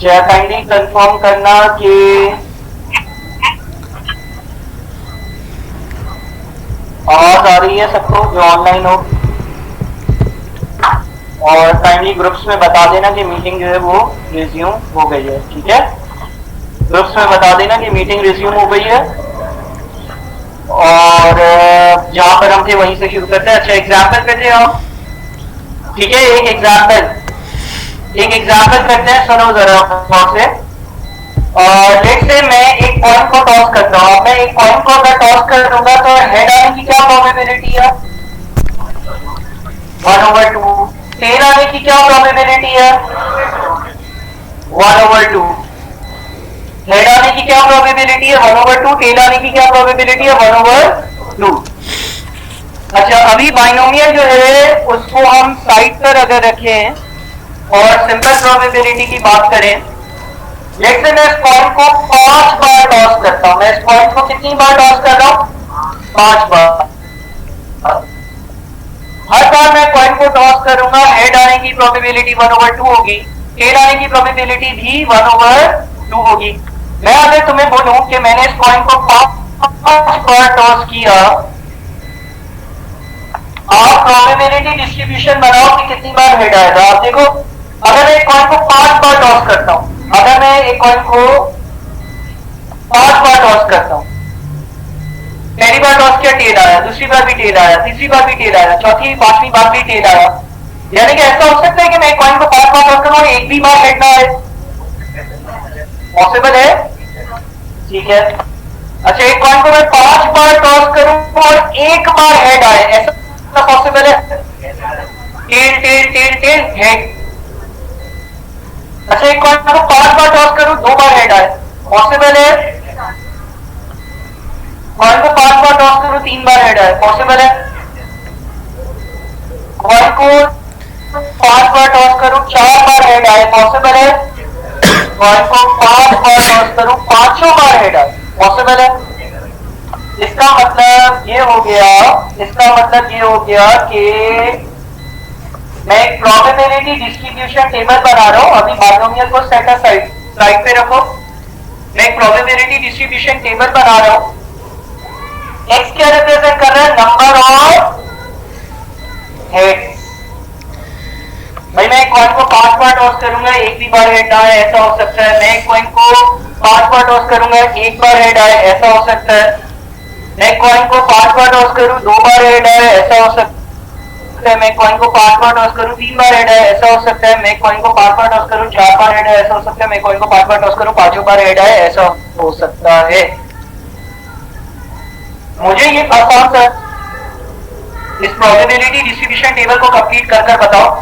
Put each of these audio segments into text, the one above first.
जय kindly confirm करना कि आवाज आ रही है सबको जो ऑनलाइन हो, और काइंडली ग्रुप्स में बता देना कि मीटिंग जो है वो रिज्यूम हो गई है। ठीक है, ग्रुप्स में बता देना कि मीटिंग रिज्यूम हो गई है। और जहां पर हम थे वहीं से शुरू करते हैं। अच्छा, एग्जाम्पल करते हैं हम। ठीक है, एक एग्जाम्पल करते हैं, सुनो जरा गौर से। लेट्स से मैं एक पॉइंट को टॉस करता हूँ। मैं एक पॉइंट को अगर टॉस कर दूंगा तो हेड आने की क्या प्रोबेबिलिटी है? 1/2। टेल आने की क्या प्रोबेबिलिटी है? 1/2। हेड आने की क्या प्रोबेबिलिटी है? 1/2। टेल आने की क्या प्रोबेबिलिटी है? 1/2। अच्छा, अभी बाइनोमियल जो है उसको हम साइड पर अगर रखें और सिंपल प्रोबेबिलिटी की बात करें, लेट्स से मैं इस पॉइंट को 5 बार टॉस करता हूं। मैं इस पॉइंट को कितनी बार टॉस कर रहा हूं? 5 बार। हर बार मैं पॉइंट को टॉस करूंगा, हेड आने की प्रोबेबिलिटी 1/2 होगी, टेल आने की प्रोबेबिलिटी भी 1/2 होगी। मैं अगर तुम्हें बोलूं कि मैंने इस पॉइंट को 5 बार टॉस किया, आप प्रोबेबिलिटी डिस्ट्रीब्यूशन बनाओ कि कितनी बार हेड आएगा। आप देखो, अगर मैं एक पॉइंट को 5 बार टॉस करता हूं, अगर मैं एक पॉइंट को 5 बार टॉस करता हूं, पहली बार टॉस किया, टेल आया, दूसरी बार भी टेल आया, तीसरी बार भी टेल आया, चौथी पांचवी बार भी टेल आया, यानी कि ऐसा हो सकता है कि मैं एक पॉइंट को 5 बार टॉस करूं और एक भी बार हेड ना आए? पॉसिबल है? ठीक है। अच्छा, एक पॉइंट को मैं 5 बार टॉस करूं और एक बार हेड आए, ऐसा पॉसिबल है? Tail tail tail tail head. अच्छा, एक पॉइंट को 5 बार टॉस करूं, 2 बार हेड आए, पॉसिबल है? कॉइन को 5 बार टॉस करूं, 3 बार हेड आए, पॉसिबल है? कॉइन को 5 बार टॉस करूं, 4 बार हेड आए, पॉसिबल है? कॉइन को 5 बार टॉस करूं, 5 बार हेड आए, पॉसिबल है? इसका मतलब ये हो गया कि मैं एक प्रोबेबिलिटी डिस्ट्रीब्यूशन टेबल बना रहा हूं। अभी बाइनोमियल को सेट साइड पे रखो। मैं एक प्रोबेबिलिटी डिस्ट्रीब्यूशन टेबल बना रहा हूं। एक्स क्या रिप्रेजेंट कर रहा है? Number of heads. भाई, मैं एक कॉइन को 5 बार टॉस करूंगा, एक भी बार हेड आए, ऐसा हो सकता है। मैं एक कॉइन को 5 बार टॉस करूंगा, एक बार हेड आए, ऐसा हो सकता है। मैं कॉइन को 5 बार टॉस करूं, 2 बार हेड आए, ऐसा हो सकता है। मैं कॉइन को 5 बार टॉस करूं, 3 बार हेड आए, ऐसा हो सकता है। मैं कॉइन को 5 बार टॉस करूं, 4 बार हेड आए, ऐसा हो सकता है। मैं कॉइन को 5 बार टॉस करूं, 5 बार हेड आए, ऐसा हो सकता है। मुझे ये आसान सा इस प्रोबेबिलिटी डिस्ट्रीब्यूशन टेबल को कंप्लीट कर बताओ।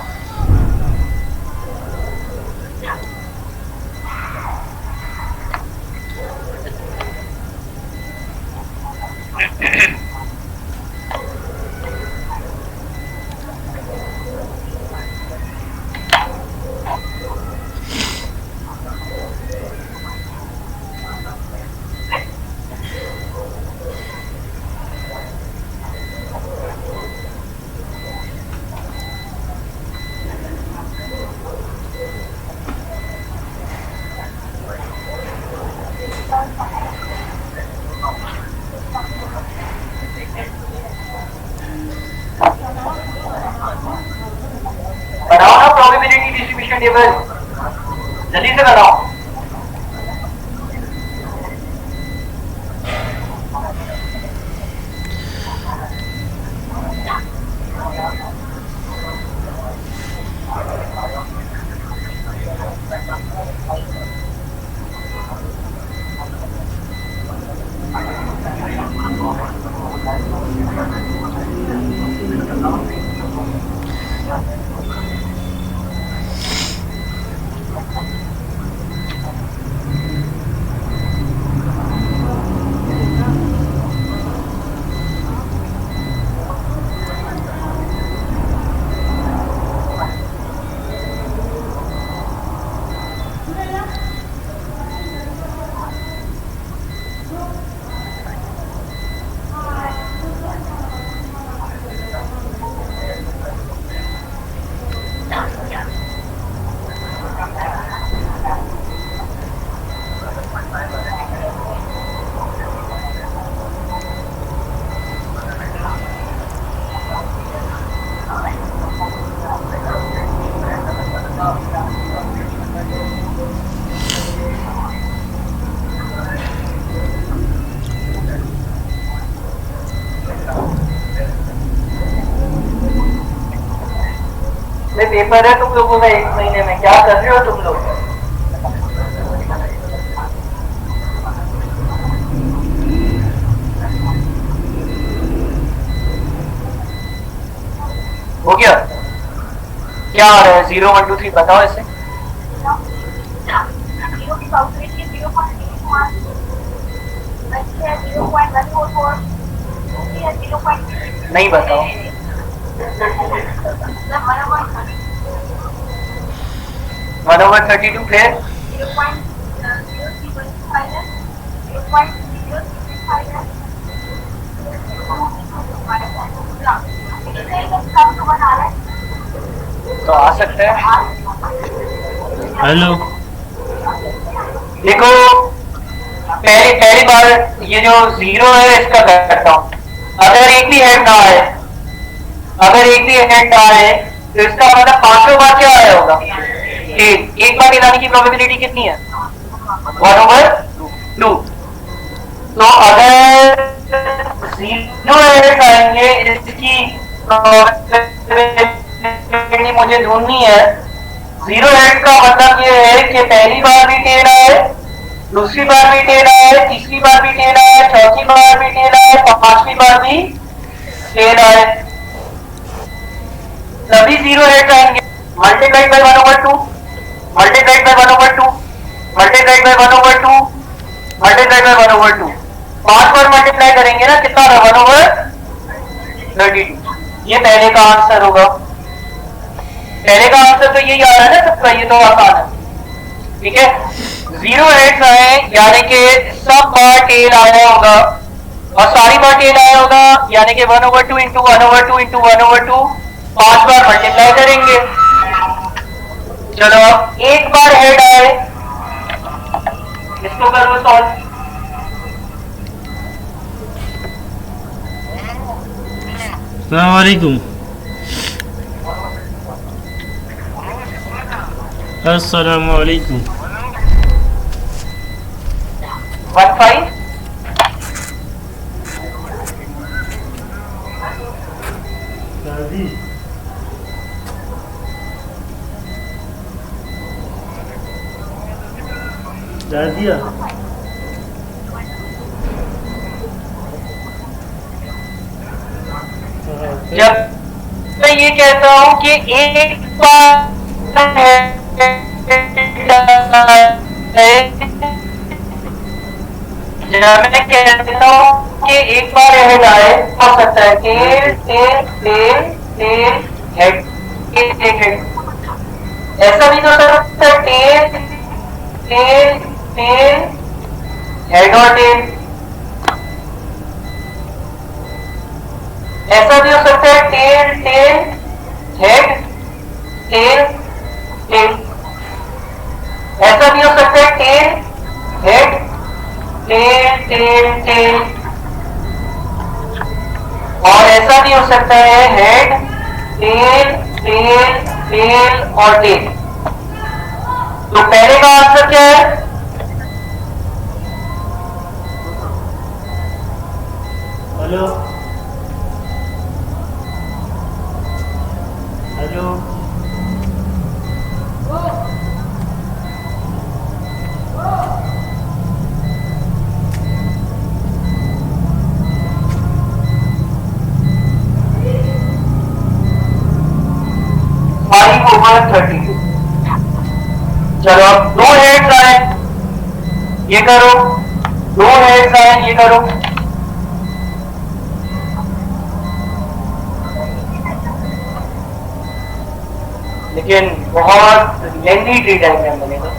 बनाओ ना प्रोबेबिलिटी डिस्ट्रीब्यूशन टेबल, जल्दी से बनाओ। पेपर है तुम लोगों का 1 महीने में, क्या कर रहे हो तुम लोग? हो गया? क्या आ रहा है? 0 1 2 3 बताओ ऐसे। नहीं बताओ। 1/32 फिर तो आ सकता है। हेलो देखो पहली बार ये जो 0 है इसका करता हूँ। अगर एक भी हेड ना आए, अगर एक भी हेड ना आए तो इसका मतलब 5 बार क्या आया होगा? एक बार हिलाने की प्रोबेबिलिटी कितनी है? 1/2। तो अगर 0 हेड आएंगे इसकी प्रोबेबिलिटी मुझे ढूंढनी है। 0 हेड का मतलब ये है कि पहली बार भी टेल आए, दूसरी बार भी टेल आए, तीसरी बार भी टेल आए, चौथी बार भी टेल आए, 5वीं बार भी टेल आए, सभी 0 हेड आएंगे। Multiplied by 1/2, multiplied by 1/2, multiplied by 1/2, multiplied by 1/2। 5 bar multiply करेंगे ना, कितना होगा? 1/32। ये पहले का आंसर होगा। पहले का आंसर तो यही आ रहा है ना सबका, ये तो आसान है। ठीक है, 0 हेड्स आए यानी कि सब बार टेल आया होगा और सारी बार टेल आया होगा, यानी कि 1/2 इंटू 1/2 इंटू 1/2 5 बार मल्टीप्लाई करेंगे। चलो अब एक बार हेड आए, इसको करो सॉल्व। अस्सलाम वालेकुम। अस्सलाम वालेकुम। 1/5 दादी दादिया जब मैं ये कहता हूं कि एक बार जब मैं कहता हूं कि एक बार हेड आए, हो सकता है tail tail tail tail head head. ऐसा भी तो हो सकता है टेल टेल टेल हेड और टेल। ऐसा भी हो सकता है tail tail head tail tail. ऐसा भी हो सकता है tail head tail tail tail. और ऐसा भी हो सकता है हेड टेल टेल टेल और टेल। तो पहले का आंसर क्या है? Hello hello 5/32। चलो अब 2 हेड्स आए, ये करो। 2 हेड्स आए, ये करो। लेकिन बहुत लेंदी ट्री डायग्राम बनेगा।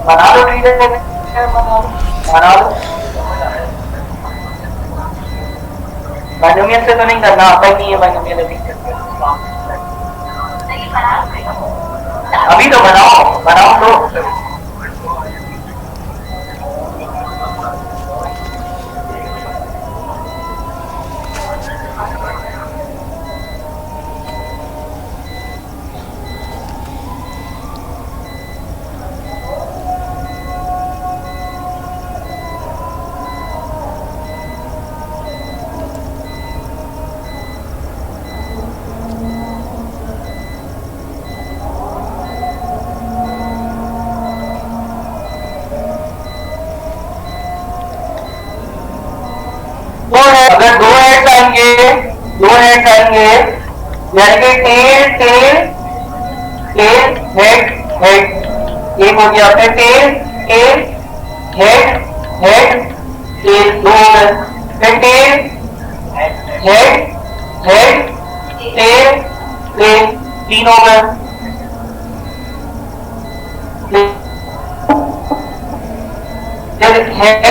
बना लो ट्री डायग्राम, बना लो। बाइनोमियल से तो नहीं करना, आता ही नहीं है बाइनोमियल। अभी तो बनाओ, बनाओ तो। हेड आएंगे, यानी कि tail tail tail head head, एक हो गया। फिर tail tail head head tail, दो हो गए। फिर tail head head tail tail, तीन हो गए। फिर हेड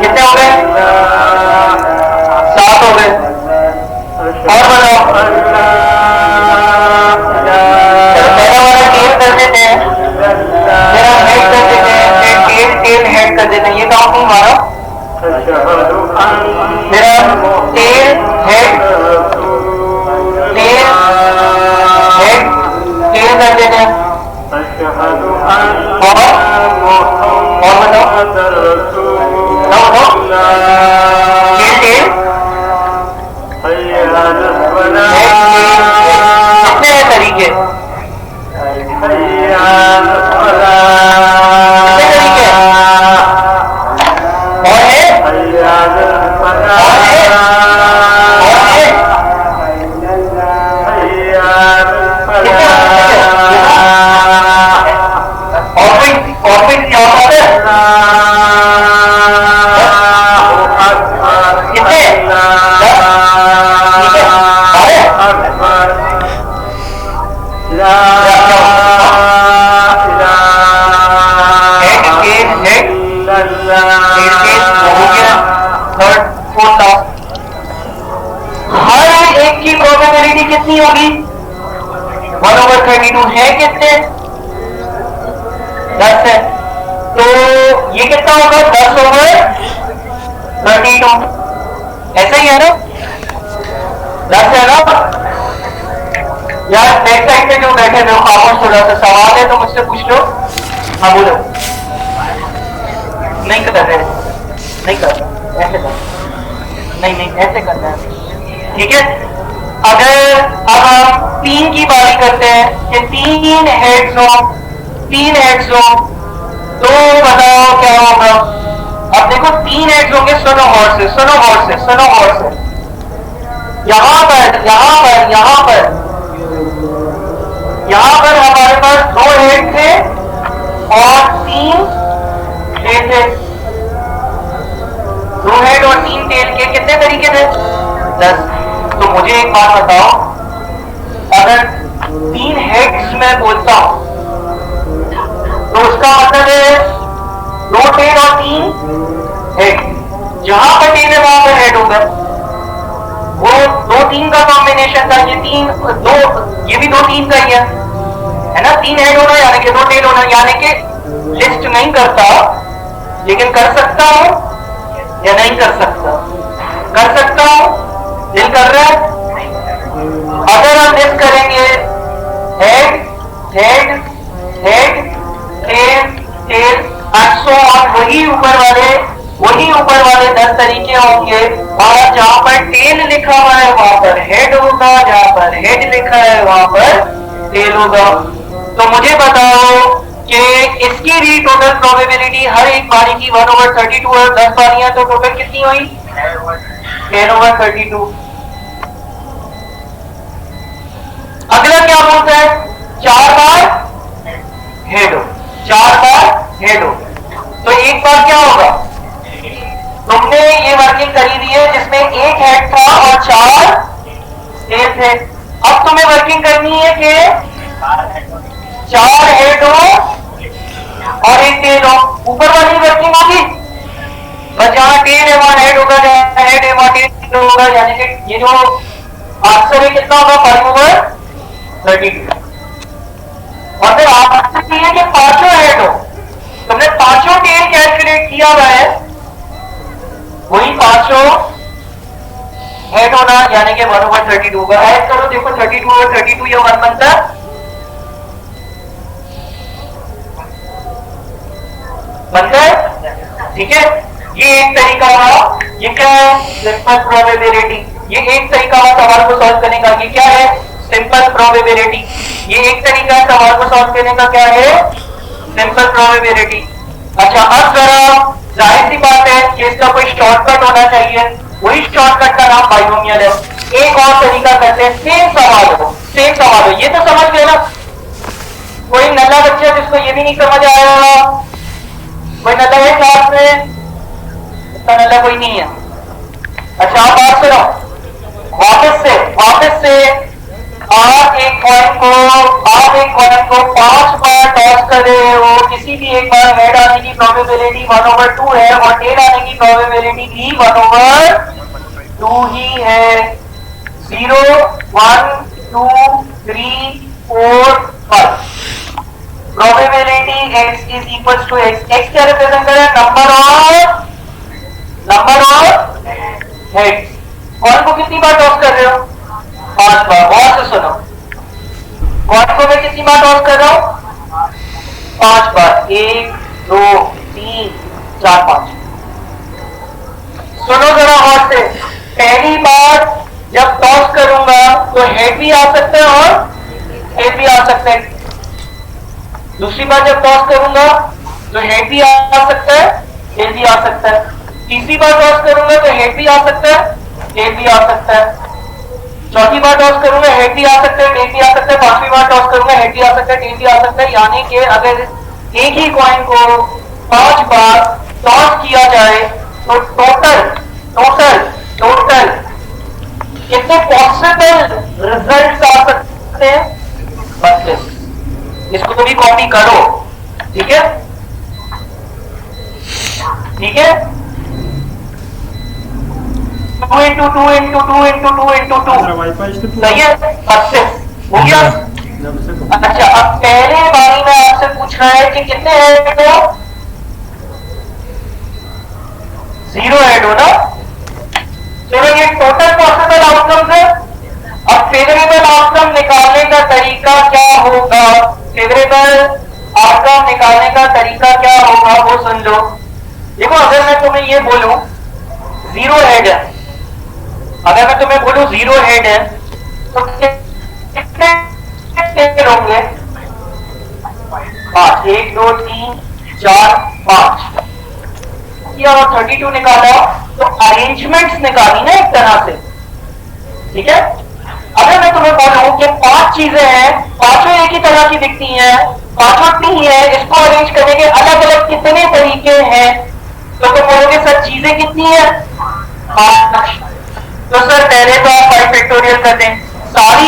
कितने हो गए? 7 हो गए। और बताओ, पहला वाला टेल कर देते हैं, फिर हम हेड कर देते हैं, फिर टेल टेल हेड कर देते हैं, ये काउंट नहीं मारा। फिर हम tell head tell head tell कर देते हैं। और बताओ, टेल टेल कितने तरीके, कितने तरीके? और है, और है, और है, और कोई क्या बात है? कितने? 10 हर एक की प्रोबेबिलिटी कितनी होगी? 1/32 है कितने? 10 है, तो ये कितना होगा? 10/32, ऐसा ही है ना? 10 है ना यार? नेक्स्ट टाइम पे जो बैठे हो खामोश, थोड़ा सा सवाल है तो मुझसे पूछ लो। हाँ बोलो। नहीं कर रहे, नहीं कर, ऐसे कर, नहीं ऐसे करना है, ठीक है? अगर अब हम 3 की बारी करते हैं कि 3 हेड्स हो, 3 हेड्स हो, तो बताओ क्या होगा? अब देखो 3 हेड्स होंगे, सुनो गौर से, सुनो गौर से, सुनो गौर से। यहां पर यहां पर यहां पर यहां पर हमारे पास 2 हेड थे और 3 टेल थे। 2 हेड और 3 टेल के कितने तरीके थे? 10। तो मुझे एक बात बताओ, अगर 3 हेड्स मैं बोलता हूं तो उसका मतलब है 2 टेल और 3 हेड। जहां पर टेल है वहां पर हेड होगा। वो 2-3 का कॉम्बिनेशन था, ये 3 2, ये भी 2-3 का ही है ना? 3 हेड होना यानी कि 2 टेल होना, यानी कि लिस्ट नहीं करता लेकिन कर सकता हूं या नहीं कर सकता? कर सकता हूं, दिल कर रहा है। अगर हम लिस्ट करेंगे head head head tail tail 800, और वही ऊपर वाले 10 तरीके होंगे, और जहां पर टेल लिखा हुआ है वहां पर हेड होगा, जहां पर हेड लिखा है वहां पर टेल होगा। तो मुझे बताओ कि इसकी भी टोटल प्रोबेबिलिटी हर एक बारी की 1/32 और 10 बारियां, तो टोटल कितनी हुई? 10/32। अगला क्या बोलता है? 4 बार हेड हो, 4 बार हेड हो, तो एक बार क्या होगा? तुमने ये वर्किंग करी दी है जिसमें 1 हेड था और 4 टेल थे। अब तुम्हें वर्किंग करनी है कि 4 हेड हो और 1 टेल हो। ऊपर वाली वर्किंग होगी, बस जहां टेल है वहां हेड होगा, जहां हेड है वहां टेल होगा, यानी कि ये जो आंसर है कितना होगा? 5/32। और फिर आपसे चाहिए कि 5 हेड हो, तुमने 5 टेल कैलकुलेट किया हुआ है, वही 5 हेड होना यानी कि 1/32 होगा। ऐड करो, देखो 32/32 ये 1 बनता है, बनता है, ठीक है। ये एक तरीका हुआ, ये क्या है, सिंपल प्रोबेबिलिटी। ये एक तरीका हुआ सवाल को सॉल्व करने का, ये क्या है, सिंपल प्रोबेबिलिटी। ये एक तरीका है सवाल को सॉल्व करने का, क्या है, सिंपल प्रोबेबिलिटी। अच्छा, अब जरा जाहिर सी बात है कि इसका कोई शॉर्टकट होना चाहिए, वही शॉर्टकट का नाम बाइनोमियल है। एक और तरीका करते हैं, सेम सवाल हो, ये तो समझ गए ना। कोई नल्ला बच्चा जिसको ये भी नहीं समझ आया, कोई नल्ला है क्लास में, इतना नल्ला कोई नहीं है। अच्छा, आप बात सुनो, वापस से आप एक कॉइन को 5 बार टॉस कर रहे हो, किसी भी एक बार हेड आने की प्रोबेबिलिटी 1/2 है और टेल आने की प्रोबेबिलिटी भी 1/2 ही है। 0 1 2 3 4 5। Probability x is equal to x क्या रिप्रेजेंट कर रहा है, नंबर ऑफ हेड्स। कॉइन को कितनी बार टॉस कर रहे हो, 5 बार। और से सुनो, कॉइन को मैं कितनी बार टॉस कर रहा हूं, 5 बार। 1 2 3 4 5। सुनो जरा और से, पहली बार जब टॉस करूंगा तो हेड भी आ सकता है और हेड भी आ सकता है। दूसरी बार जब टॉस करूंगा तो हेड भी आ सकता है, हेड भी आ सकता है। तीसरी बार टॉस करूंगा तो हेड भी आ सकता है, हेड भी आ सकता है। चौथी बार टॉस करूंगा हेड भी आ सकता है, टेल भी आ सकता है। पांचवी बार टॉस करूंगा हेड भी आ सकता है, टेल भी आ सकता है। यानी कि अगर एक ही कॉइन को 5 बार टॉस किया जाए तो टोटल कितने पॉसिबल रिजल्ट्स आ सकते हैं, 32। इसको तो भी कॉपी करो, ठीक है, ठीक है। 2 into 2 into 2 into 2 into 2 सही है, 32 हो गया। अच्छा, अब पहले बारी में आपसे पूछ रहा है कि कितने हेड हो, 0 हेड हो ना। चलो, ये टोटल पॉसिबल आउटकम है। अब फेवरेबल आउटकम निकालने का तरीका क्या होगा, वो सुन लो। देखो, अगर मैं तुम्हें ये बोलूं 0 हेड है, अगर मैं तुम्हें बोलूं 0 हेड है तो कितने हेड होंगे, 5। 1 2 3 4 5 किया और 32 निकाला, तो अरेंजमेंट्स निकाली ना एक तरह से, ठीक है। अगर मैं तुम्हें बोलूं कि 5 चीजें हैं, पांचों एक ही तरह की दिखती हैं, पांचों नहीं है, इसको अरेंज करने के अलग अलग कितने तरीके हैं, तो तुम बोलोगे सर चीजें कितनी है, 5। तो सर पहले तो आप 5 फैक्टोरियल कर दें सारी।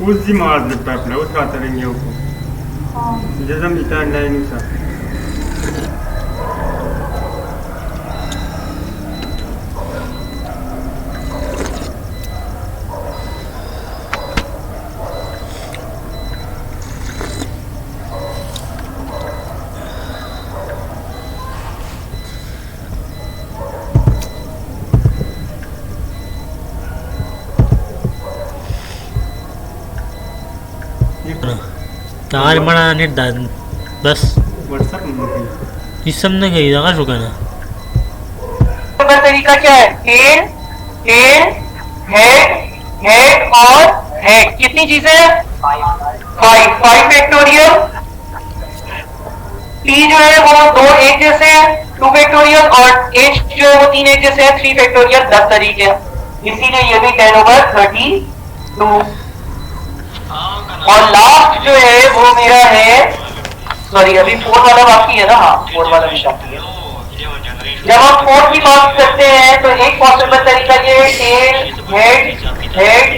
उस दिमाग में पैपला उठाते रहेंगे ऊपर जैसा मिटा नहीं नुसा Tangan mana ni dan bas WhatsApp number इस सब ने कही था रुका ना नंबर तरीका क्या है, टेल टेल हेड हेड और हेड। कितनी चीजें हैं, 5 फैक्टोरियल। टी जो है वो 2 एक जैसे हैं, 2 फैक्टोरियल, और एच जो है वो 3 एक जैसे हैं, 3 फैक्टोरियल। 10 तरीके, इसीलिए ये भी 10/32। और लास्ट जो है वो मेरा है सॉरी अभी 4 वाला बाकी है ना, हाँ 4 वाला भी बाकी है। जब हम 4 की बात करते हैं तो एक पॉसिबल तरीका ये टेल, हेड, हेड,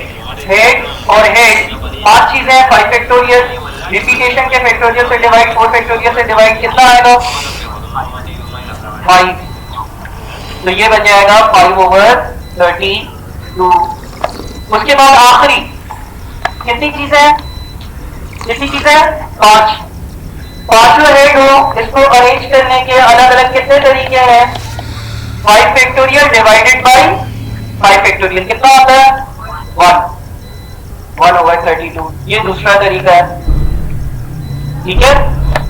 हेड और हेड, 5 चीजें हैं। 5 फैक्टोरियल, रिपीटेशन के फैक्टोरियल से डिवाइड, 4 फैक्टोरियल से डिवाइड, कितना आएगा 5। तो ये बन जाएगा 5/32। उसके बाद आखिरी कितनी चीजें, कितनी चीजें 5, पांचों हेड हो, इसको अरेंज करने के अलग अलग कितने तरीके हैं। 5 फैक्टोरियल डिवाइडेड बाय 5 फैक्टोरियल कितना आता है 1/32। ये दूसरा तरीका है, ठीक है।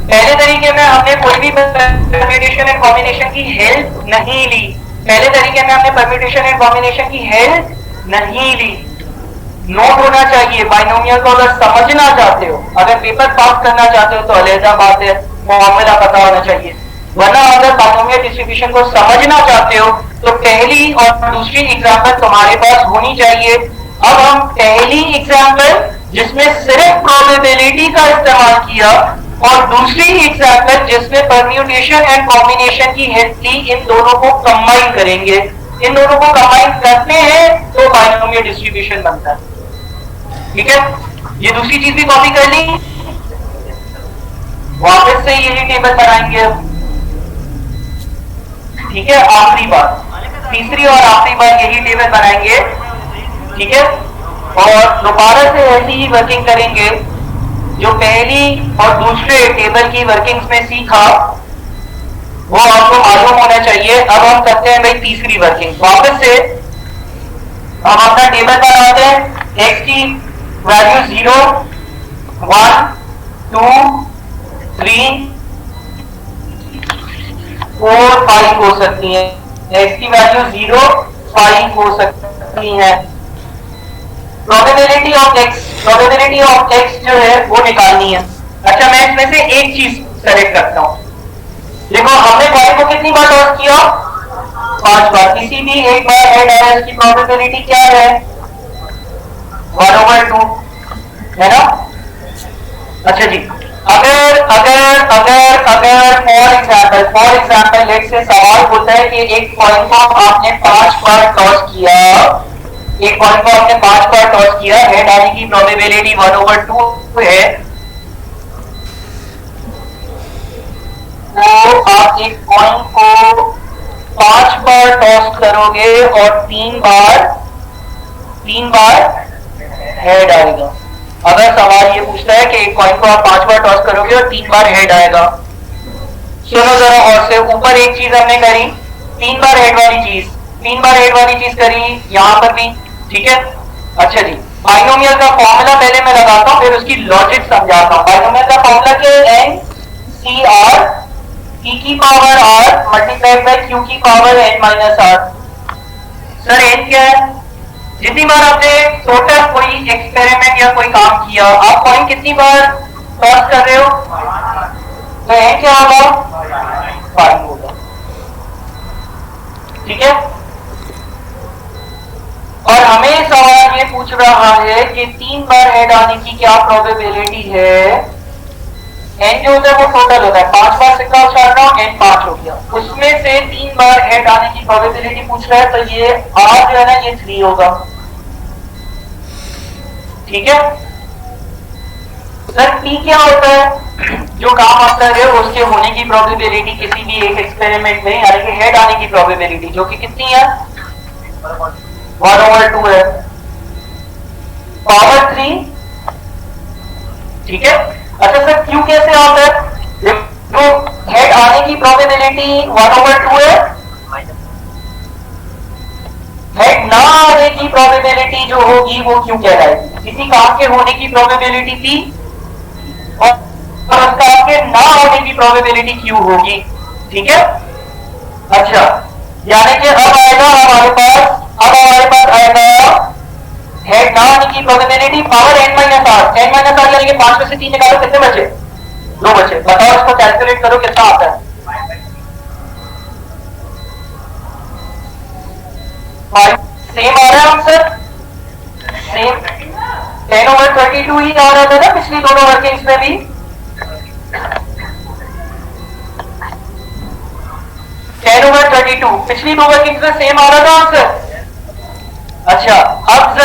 पहले तरीके में हमने कोई भी परम्यूटेशन एंड कॉम्बिनेशन की हेल्प नहीं ली, पहले तरीके में हमने परम्यूटेशन एंड कॉम्बिनेशन की हेल्प नहीं ली। नोट होना चाहिए, बाइनोमियल को अगर समझना चाहते हो, अगर पेपर पास करना चाहते हो तो अलहदा बात है, फॉर्मूला पता होना चाहिए। वरना अगर बाइनोमियल डिस्ट्रीब्यूशन को समझना चाहते हो तो पहली और दूसरी एग्जाम्पल तुम्हारे पास होनी चाहिए। अब हम पहली एग्जाम्पल जिसमें सिर्फ प्रोबेबिलिटी का इस्तेमाल किया और दूसरी एग्जाम्पल जिसमें परम्यूटेशन एंड कॉम्बिनेशन की हेल्प ली, इन दोनों को कंबाइन करेंगे। इन दोनों को कंबाइन करते हैं तो बाइनोमियल डिस्ट्रीब्यूशन बनता है, ठीक है। ये दूसरी चीज भी कॉपी कर ली, वापस से यही टेबल बनाएंगे, ठीक है। आखिरी बार, तीसरी और आखिरी बार यही टेबल बनाएंगे, ठीक है। और दोबारा से ऐसी ही वर्किंग करेंगे जो पहली और दूसरे टेबल की वर्किंग्स में सीखा वो आपको मालूम होना चाहिए। अब हम करते हैं भाई तीसरी वर्किंग। वापस से हम अपना टेबल बनाते हैं। एक्स की वैल्यू 0, 1, 2, 3, 4, 5 हो सकती है। एक्स की वैल्यू 0, 5 हो सकती है। प्रोबेबिलिटी ऑफ एक्स जो है वो निकालनी है। अच्छा, मैं इसमें से एक चीज सेलेक्ट करता हूं। देखो, हमने कॉइन को कितनी बार टॉस किया 5 बार। किसी भी एक बार हेड आया, इसकी प्रोबेबिलिटी क्या है 1/2 है ना। अच्छा जी, अगर अगर अगर अगर फॉर एग्जाम्पल लेट से सवाल होता है कि एक कॉइन को आपने 5 बार टॉस किया, एक कॉइन को आपने 5 बार टॉस किया, हेड आने की प्रोबेबिलिटी 1/2 है, तो आप एक कॉइन को 5 बार टॉस करोगे और 3 बार हेड आएगा। अगर सवाल ये पूछता है कि एक कॉइन को आप 5 बार टॉस करोगे और 3 बार हेड आएगा, सुनो जरा और से। ऊपर एक चीज हमने करी, 3 बार हेड वाली चीज, 3 बार हेड वाली चीज करी यहां पर भी, ठीक है। अच्छा जी, बाइनोमियल का फॉर्मूला पहले मैं लगाता हूं, फिर उसकी लॉजिक समझाता हूं। बाइनोमियल का फॉर्मूला क्या है, NCR P की power R multiplied by Q की पावर N-R। सर n क्या है? जितनी बार आपने टोटल कोई एक्सपेरिमेंट या कोई काम किया, आप कॉइन कितनी बार टॉस कर रहे हो, तो n क्या होगा 5 होगा, ठीक है। और हमें सवाल ये पूछ रहा है कि 3 बार हेड आने की क्या प्रोबेबिलिटी है। n जो होता है वो टोटल होता है, 5 बार सिक्का उछाल रहा हूं, n 5 हो गया, उसमें से 3 बार हेड आने की प्रोबेबिलिटी पूछ रहा है, तो ये r जो है ना ये 3 होगा, ठीक है। सर p क्या होता है, जो काम आप कर रहे हो उसके होने की प्रोबेबिलिटी किसी भी एक एक्सपेरिमेंट में, यानी कि हेड आने की प्रोबेबिलिटी, जो कि कितनी है 1/2 है, पावर 3, ठीक है। अच्छा सर क्यू कैसे आता है, तो हेड आने की प्रोबेबिलिटी 1/2 है, हेड ना आने की प्रोबेबिलिटी जो होगी वो क्यू कहलाएगी। किसी काम के होने की प्रोबेबिलिटी पी और उस काम के ना होने की प्रोबेबिलिटी क्यू होगी, ठीक है। अच्छा, यानी कि अब आएगा हमारे पास आएगा हेड ना आने की प्रोबेबिलिटी पावर n-r यानी कि 5 में से 3 निकालो, कितने बचे 2 बचे। बताओ इसको कैलकुलेट करो कितना आता है 5। सेम आ रहा है आंसर, सेम 10/32 ही आ रहा था ना पिछली दोनों वर्किंग्स में भी। 32 पिछली दो वर्किंग से सेम आ रहा था आंसर। अच्छा अब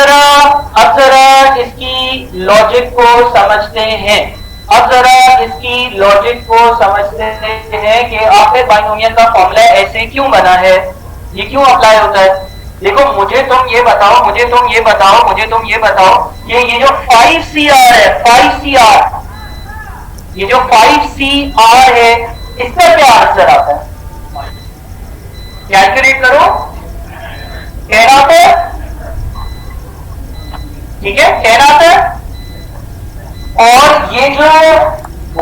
जरा इसकी लॉजिक को समझते हैं। अब जरा इसकी लॉजिक को समझते हैं कि आखिर बाइनोमियल का फॉर्मूला ऐसे क्यों बना है, ये क्यों अप्लाई होता है। देखो मुझे तुम ये बताओ कि ये जो 5CR है, 5CR, ये जो 5CR है इसका क्या आंसर आता है, कैलकुलेट करो। कहना आता है, ठीक है, कहना आता है। और ये जो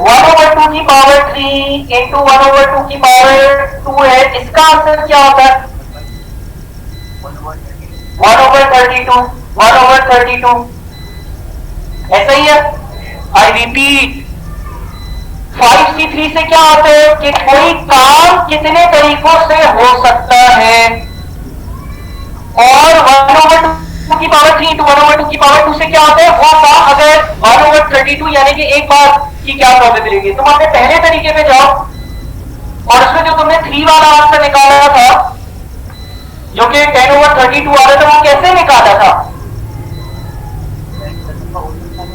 1/2 की पावर 3 इंटू 1/2 की पावर 2 है, इसका आंसर क्या होता है 1/32, 1/32। ऐसा ही है। आई रिपीट, 5C3 से क्या होता है कि कोई काम कितने तरीकों से हो सकता है, और 1/2 की पावर 3 इंटू 1/2 की पावर 2 से क्या होता है, वो काम अगर 1/32 यानी कि एक बार की क्या प्रोबेबिलिटी। तुम अपने पहले तरीके पे जाओ और उसमें जो तुमने 3 वाला आंसर निकाला था जो कि 10/32 आ रहा था, वो कैसे निकाला था।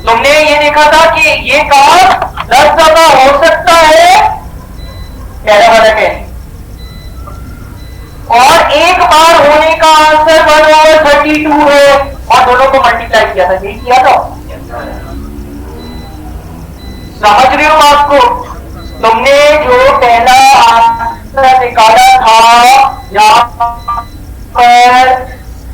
तुमने ये देखा था कि ये काम 10 दफा हो सकता है, पहला वाला 10, और एक बार होने का आंसर 1/32 है, और दोनों को मल्टीप्लाई किया था, यही किया था। समझ रहे हो आपको। तुमने जो पहला आंसर निकाला था जहां पर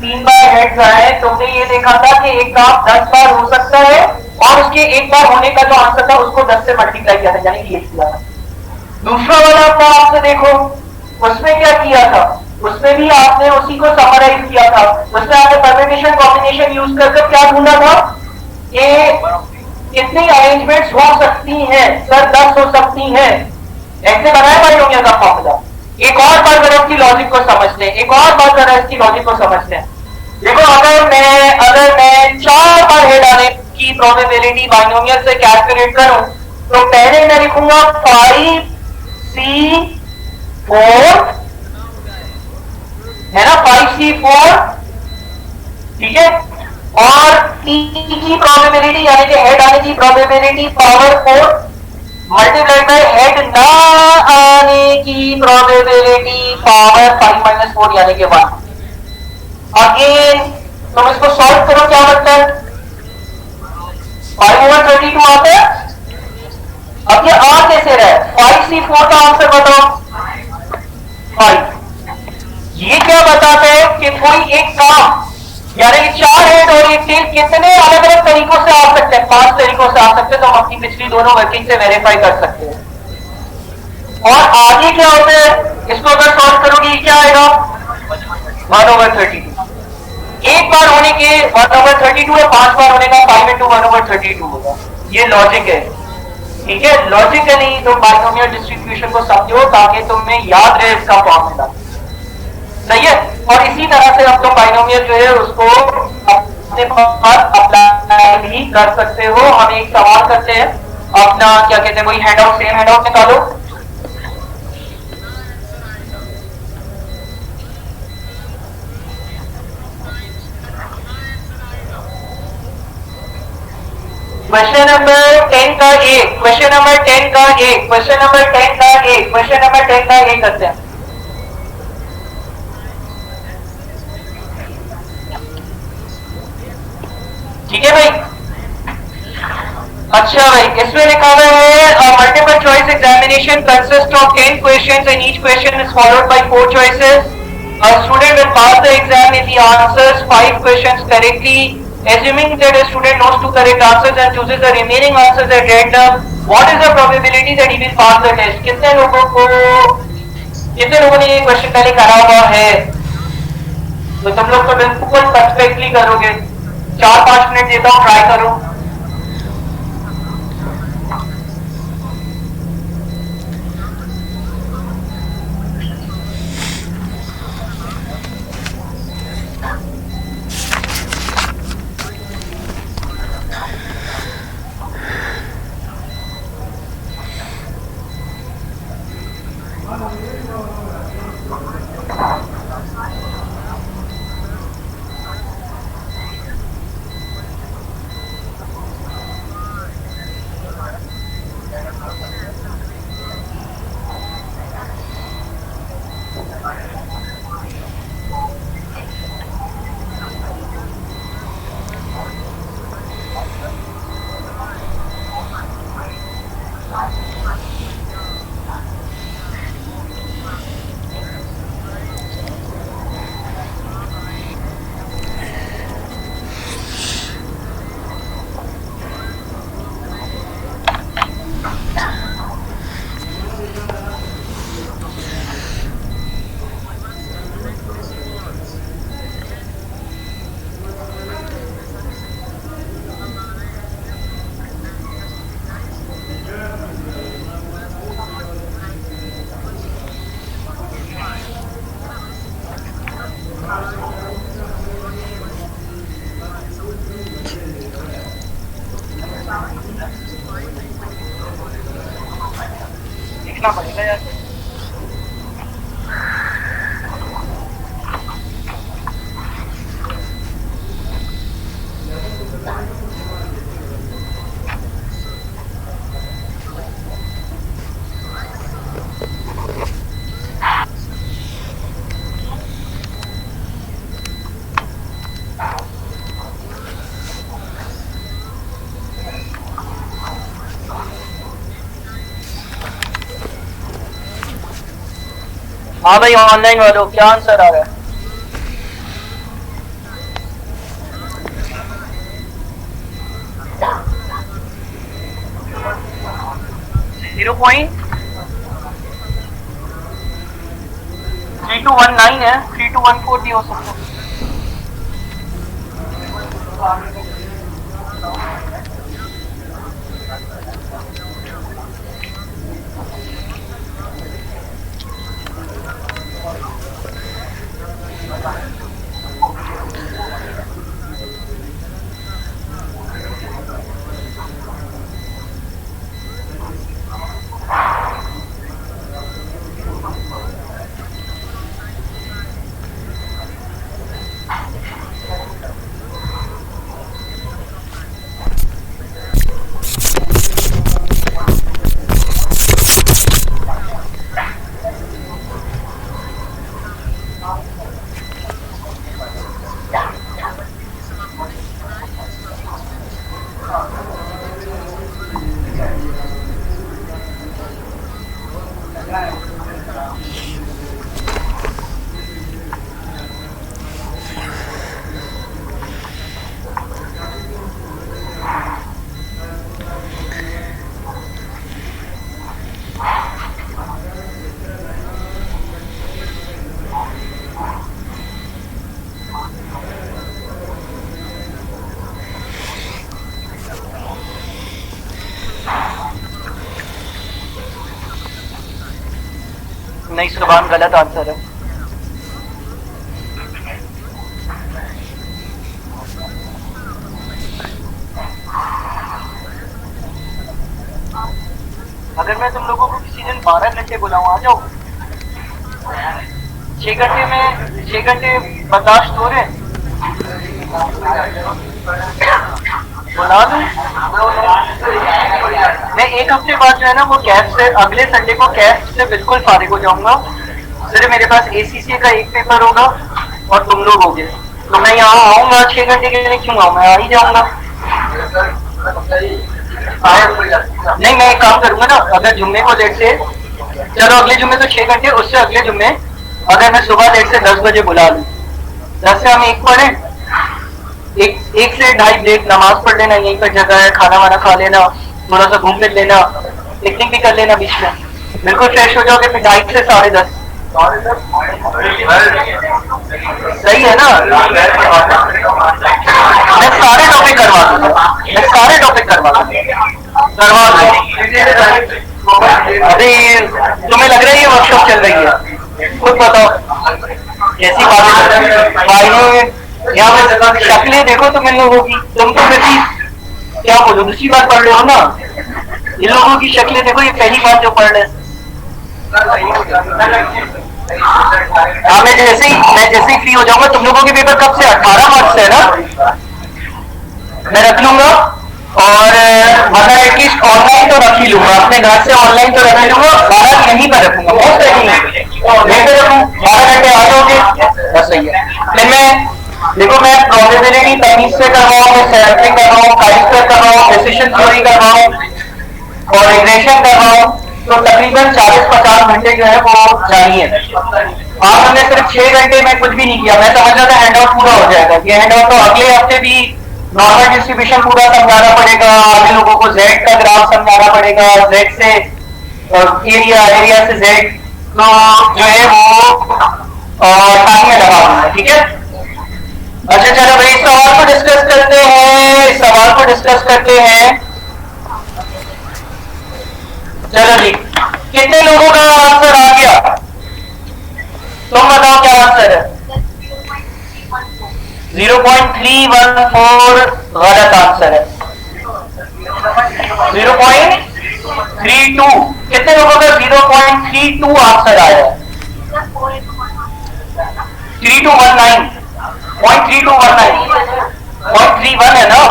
3 बार हेड्स आए, तुमने ये देखा था कि एक काम 10 बार हो सकता है, और उसके एक बार होने का जो आंसर था उसको 10 से मल्टीप्लाई किया था, यानी कि ये किया था। दूसरा वाला अपना आंसर देखो, उसमें क्या किया था, उसमें भी आपने उसी को समराइज किया था। उसमें आपने परम्यूटेशन कॉम्बिनेशन यूज करके क्या ढूंढा था कि कितनी अरेंजमेंट्स हो सकती हैं, सर 10 हो सकती हैं। ऐसे बनाया बाइनोमियल का फॉर्मूला। एक और बार जरा इसकी लॉजिक को समझते हैं, एक और बार जरा इसकी लॉजिक को समझते हैं। देखो अगर मैं 4 बार हेड आने की प्रोबेबिलिटी बाइनोमियल से कैलकुलेट करूं, तो पहले मैं लिखूंगा 5C4, है ना, 5C4, ठीक है, और T की प्रोबेबिलिटी यानी कि हेड आने की probability power 4 multiplied by head ना आने की प्रोबेबिलिटी पावर 5-4 यानी कि 1। अगेन तुम इसको सॉल्व करो, क्या बनता है 5/32 आता है। अब ये आ कैसे रहा है, 5C4 का आंसर बताओ 5। ये क्या बताता है कि कोई एक काम यानी कि 4 हेड और एक टेल कितने अलग अलग तरीकों से आ सकते हैं, 5 तरीकों से आ सकते हैं। तो हम अपनी पिछली दोनों वर्किंग से वेरीफाई कर सकते हैं। और आगे क्या होता है, इसको अगर सॉल्व करोगे क्या आएगा 1/32। एक बार होने के 1/32 है, 5 बार होने का 5 इंटू 1/32 होगा। ये लॉजिक है, ठीक है। लॉजिकली तुम बाइनोमियल डिस्ट्रीब्यूशन को समझो ताकि तुम्हें याद रहे इसका फॉर्मूला, सही है। और इसी तरह से अब तुम बाइनोमियल जो है उसको अपने पास अप्लाई भी कर सकते हो। हम एक सवाल करते हैं, अपना क्या कहते हैं, कोई हैंडआउट, सेम हैंडआउट निकालो। क्वेश्चन नंबर 10 का एक, क्वेश्चन नंबर 10 का एक, क्वेश्चन नंबर 10 का एक, क्वेश्चन नंबर 10 का एक करते हैं। ठीक है भाई। अच्छा भाई, इसमें लिखा हुआ है multiple choice examination consist of 10 questions and each question is followed by 4 choices. A student will pass the exam if he answers 5 questions correctly. Assuming that a student knows 2 correct answers and chooses the remaining answers at random, what is the probability that he will pass the test? कितने लोगों ने ये question पहले करा हुआ है, तो तुम लोग तो बिल्कुल परफेक्टली करोगे। 4-5 मिनट देता हूं, ट्राई करो। हाँ भाई ऑनलाइन वालों क्या आंसर आ रहा है? जीरो पॉइंट 3219 है, 3214 भी हो सकता है। नहीं सुभान गलत आंसर है। अगर मैं तुम लोगों को किसी दिन 12 घंटे बुलाऊं आ जाओ। 6 घंटे में 6 घंटे बर्दाश्त हो रहे हैं? बुला दूं? मैं एक हफ्ते बाद जो है ना वो कैब से अगले संडे को कैब से बिल्कुल फारिग हो जाऊंगा। सिर्फ मेरे पास ACCA का एक पेपर होगा और तुम लोग होगे, तो मैं यहाँ आऊंगा 6 घंटे के लिए। क्यों आऊँ, मैं आ ही जाऊंगा। नहीं मैं एक काम करूंगा ना, अगर जुम्मे को लेट से, चलो अगले जुम्मे तो 6 घंटे, उससे अगले जुम्मे अगर मैं सुबह लेट से 10 बजे बुला लूँ, 10 से हम 1 पढ़े, 1 से 2:30 ब्रेक, नमाज पढ़ लेना, यहीं पर जगह है, खाना वाना खा लेना, थोड़ा सा घूम फिर लेना, पिकनिक भी कर लेना बीच में, बिल्कुल फ्रेश हो जाओगे। फिर 2:30 से 10:30 सही है ना? मैं सारे टॉपिक करवा दूंगा, मैं सारे टॉपिक करवा दूंगा। अरे तुम्हें लग रहा है ये वर्कशॉप चल रही है? खुद बताओ कैसी बातें भाई, यहाँ पे शक्लें देखो तुम इन लोगों की, तुम तो वैसी क्या बोलो दूसरी बार पढ़ रहे हो ना, इन लोगों की शक्लें देखो, ये पहली बार जो पढ़ रहे हैं। हाँ मैं जैसे ही फ्री हो जाऊंगा, तुम लोगों के पेपर कब से 18 मार्च से है ना, मैं रख लूंगा। और वरना एटलीस्ट ऑनलाइन तो रख ही लूंगा, अपने घर से ऑनलाइन तो रख ही लूंगा, 12 यहीं पर रखूंगा, बहुत सही यहीं पे रखूँ, 12 घंटे आ जाओगे बस सही है। फिर मैं देखो मैं प्रोबेबिलिटी तमीज से कर रहा हूँ, मैं सैम्पलिंग कर रहा हूँ, काइस्टर कर रहा हूँ, डिसीजन थ्योरी कर रहा हूँ और रिग्रेशन कर रहा हूँ, तो तकरीबन 40-50 घंटे जो है वो चाहिए। आज हमने सिर्फ 6 घंटे में कुछ भी नहीं किया, मैं समझ रहा था हैंडआउट पूरा हो जाएगा। ये हैंडआउट तो अगले हफ्ते भी नॉर्मल डिस्ट्रीब्यूशन पूरा समझाना पड़ेगा, आगे लोगों को Z का ग्राफ समझाना पड़ेगा, Z से एरिया से Z, तो जो है वो टाइम में लगा दूंगा, ठीक है। अच्छा चलो भाई इस सवाल को डिस्कस करते हैं, इस सवाल को डिस्कस करते हैं। चलो जी, कितने लोगों का आंसर आ गया? तुम बताओ क्या आंसर है? 0.314 गलत आंसर है। 0.32, कितने लोगों का 0.32 आंसर आया है? 3219, 0.3219, 0.31 है ना?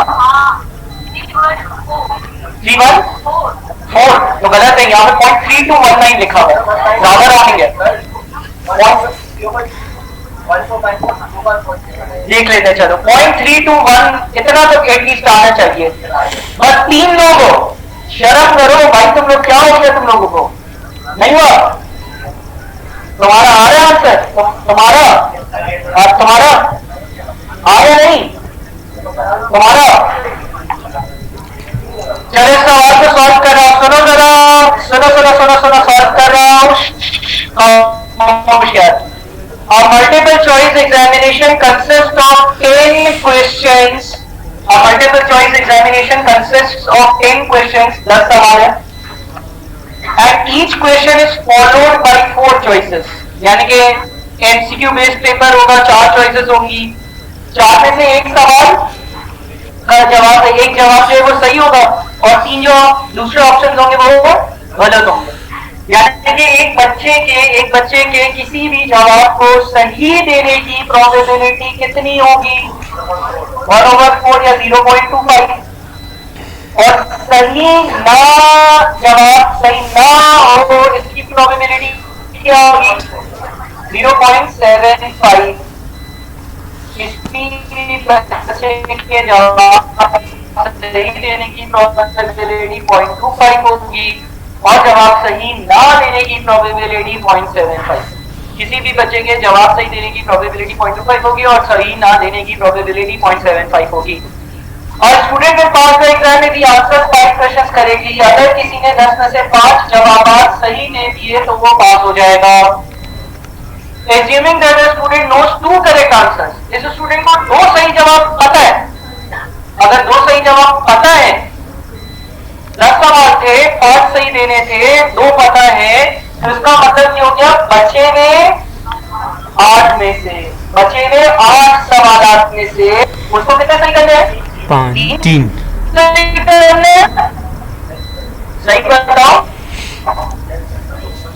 314 तो गलत है, यहाँ पे 0.3219 लिखा हुआ है, ज्यादा रॉन्ग है। देख लेते हैं, चलो 0.321 इतना तो एटलीस्ट आना चाहिए। बस 3 लोग हो, शर्म करो भाई, तुम लोग क्या हो गया तुम लोगों को, नहीं हुआ? तुम्हारा आ रहा है आंसर? तुम्हारा आ रहा नहीं तुम्हारा? चलिए सवाल को सॉल्व कर रहा हूं, सुनो जरा, सुनो सॉल्व कर रहा हूं। होशियार। A multiple choice examination consists of 10 questions. A multiple choice examination consists of 10 questions. 10 सवाल है। And each question is followed by 4 choices. यानी कि MCQ बेस्ड पेपर होगा, 4 choices होंगी, 4 में से एक सवाल का जवाब, एक जवाब जो है वो सही होगा और 3 जो दूसरे ऑप्शन होंगे वो गलत होंगे। यानी कि एक बच्चे के किसी भी जवाब को सही देने की प्रोबेबिलिटी कितनी होगी? 1/4 या 0.25। और सही ना जवाब सही ना हो इसकी प्रोबेबिलिटी क्या होगी? 0.75। किसी बच्चे के जवाब सही देने की प्रोबेबिलिटी 0.25 होगी और जवाब सही ना देने की प्रोबेबिलिटी 0.75। किसी भी बच्चे के जवाब सही देने की प्रोबेबिलिटी 0.25 होगी और सही ना देने की प्रोबेबिलिटी 0.75 होगी। और student will pass the exam में दी आंसर 5 क्वेश्चंस करेक्टली। अगर किसी ने 10 में से 5 जवाब सही दे दिए तो वो पास हो जाएगा। Assuming that the student knows 2 correct answers, इस स्टूडेंट को 2 सही जवाब पता है। अगर 2 सही जवाब पता है, 10 सवाल थे, 5 सही देने थे, 2 पता है, तो इसका मतलब ये हो गया बचे हुए 8 में से, बचे हुए 8 सवाल में से उसको कितने सही करने हैं? 3 सही करने। सही बताओ,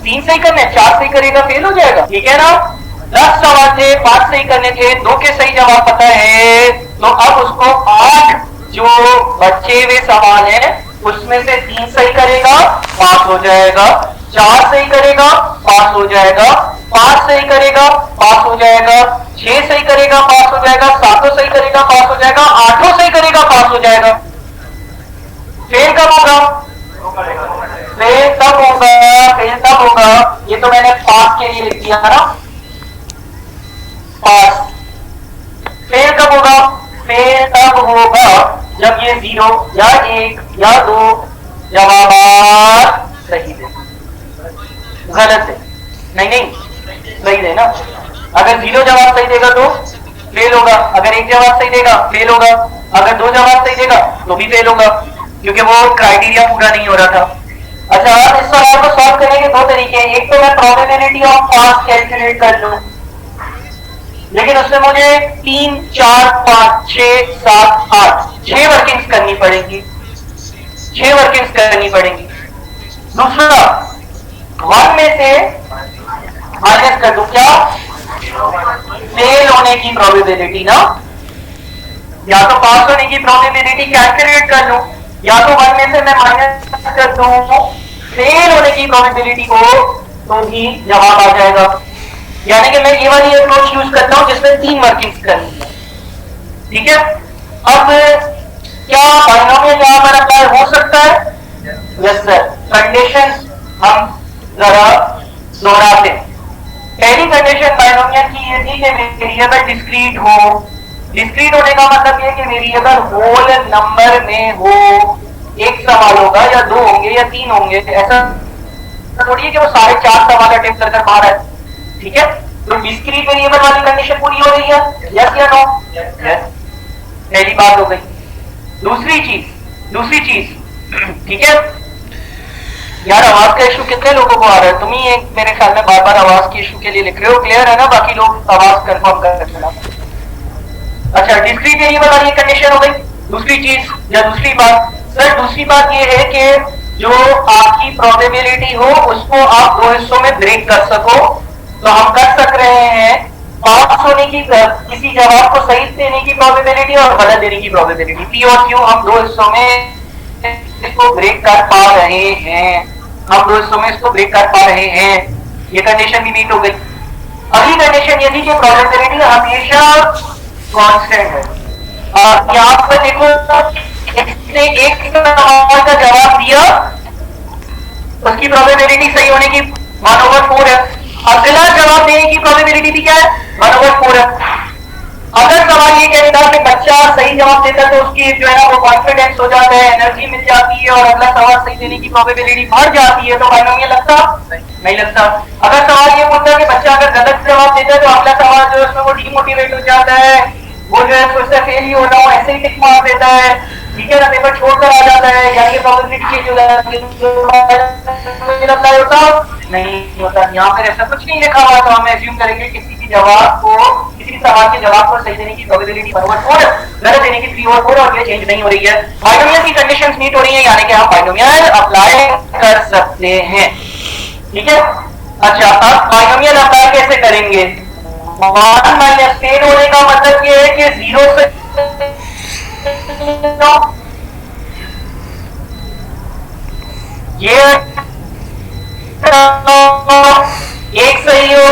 3 सही करने, 4 सही करेगा फेल हो जाएगा, ठीक है ना? 10 सवाल थे, 5 सही करने थे, 2 के सही जवाब पता है, तो अब उसको 8 जो बचे हुए सवाल है उसमें से 3 सही करेगा, पास हो जाएगा। 4 सही करेगा, पास हो जाएगा। 5 सही करेगा, पास हो जाएगा। 6 सही करेगा, पास हो जाएगा। 7 सही करेगा, पास हो जाएगा। 8 सही करेगा, पास हो जाएगा। फेल कब होगा? फेल तब होगा, ये तो मैंने पास के लिए लिख दिया ना, पास। फेल कब होगा? फेल तब होगा जब ये 0 या 1 या 2 जवाब सही दे। गलत है? नहीं सही दे ना। अगर 0 जवाब सही देगा तो फेल होगा, अगर 1 जवाब सही देगा फेल होगा, अगर 2 जवाब सही देगा तो भी फेल होगा, क्योंकि वो क्राइटेरिया पूरा नहीं हो रहा था। अच्छा, इस सवाल को सॉल्व करने के 2 तरीके हैं। एक तो मैं प्रोबेबिलिटी ऑफ पास कैलकुलेट कर लूं, लेकिन उसमें मुझे 3, 4, 5, 6, 7, 8 6 वर्किंग्स करनी पड़ेंगी, 6 वर्किंग्स करनी पड़ेंगी। दूसरा, 1 में से माइनस कर दूं, क्या? फेल होने की प्रोबेबिलिटी ना, या तो पास होने की प्रोबेबिलिटी कैलकुलेट कर लूं, या तो 1 में से मैं माइनस कर दूं फेल होने की प्रोबेबिलिटी को, तो भी जवाब आ जाएगा। यानी कि मैं ये वाली अप्रोच यूज करता हूं जिसमें 3 वर्किंग्स करनी है, ठीक है? अब क्या बाइनोमियल यहां पर अप्लाई हो सकता है? Yes sir. कंडीशंस हम जरा दोहराते हैं। पहली कंडीशन बाइनोमियल की ये थी कि वेरिएबल डिस्क्रीट हो। डिस्क्रीट होने का मतलब ये कि वेरिएबल होल नंबर में हो। एक सवाल होगा या 2 होंगे या 3 होंगे, ऐसा थोड़ी है कि वो सारे 4 सवाल अटेम्प्ट कर बाहर है, ठीक है? तो डिस्क्रीट वेरिएबल वाली कंडीशन पूरी हो रही है, यस या नो? यस। पहली बात हो गई। दूसरी चीज ठीक है यार, आवाज का इशू कितने लोगों को आ रहा है? तुम ही एक मेरे ख्याल में बार आवाज के इशू के लिए लिख रहे हो, क्लियर है ना? बाकी लोग आवाज कंफर्म कर देना। अच्छा, डिस्क्रीट वेरिएबल वाली कंडीशन हो गई। दूसरी चीज या दूसरी बात सर, दूसरी बात ये है कि जो आपकी प्रोबेबिलिटी हो उसको आप 2 हिस्सों में ब्रेक कर सको। तो हम कर सक रहे हैं पास होने की, किसी जवाब को सही देने की प्रोबेबिलिटी और गलत देने की प्रोबेबिलिटी, पी और क्यू, हम 2 हिस्सों में इसको ब्रेक कर पा रहे हैं। हम 2 हिस्सों में इसको ब्रेक कर पा रहे हैं। ये कंडीशन भी मीट हो गई। अगली कंडीशन ये थी कि प्रोबेबिलिटी हमेशा कांस्टेंट है। यहाँ पर देखो, इसने एक सवाल का जवाब दिया, उसकी प्रोबेबिलिटी सही होने की 1/4 है। अगला जवाब देने की प्रोबेबिलिटी भी क्या है 1/4 है। अगर सवाल ये कहता है कि बच्चा सही जवाब देता है तो उसकी जो है ना वो कॉन्फिडेंस हो जाता है, एनर्जी मिल जाती है और अगला सवाल सही देने की प्रोबेबिलिटी बढ़ जाती है, तो बाइनोमियल लगता नहीं लगता। अगर सवाल ये पूछता है कि बच्चा अगर गलत जवाब देता है तो अगला सवाल जो है उसमें वो डिमोटिवेट हो जाता है, वो जो है सोचता है फेल ही होना हो, ऐसे ही टिक मार देता है, ठीक है ना, पेपर छोड़कर आ जाता है, यानी प्रोबेबिलिटी चेंज हो जाती है, होता नहीं होता। यहाँ पर ऐसा कुछ नहीं लिखा हुआ, तो हम एज्यूम करेंगे किसी की जवाब को, किसी सवाल के जवाब को सही देने की प्रोबेबिलिटी 1/4, गलत देने की 3/4, और ये चेंज नहीं हो रही है। बाइनोमियल की कंडीशंस मीट हो रही है, यानी कि हम बाइनोमियल अप्लाई कर सकते हैं, ठीक है। अच्छा, अब बाइनोमियल अप्लाई कैसे करेंगे? 1 - 10 होने का मतलब ये है कि 0 से ये एक सही हो,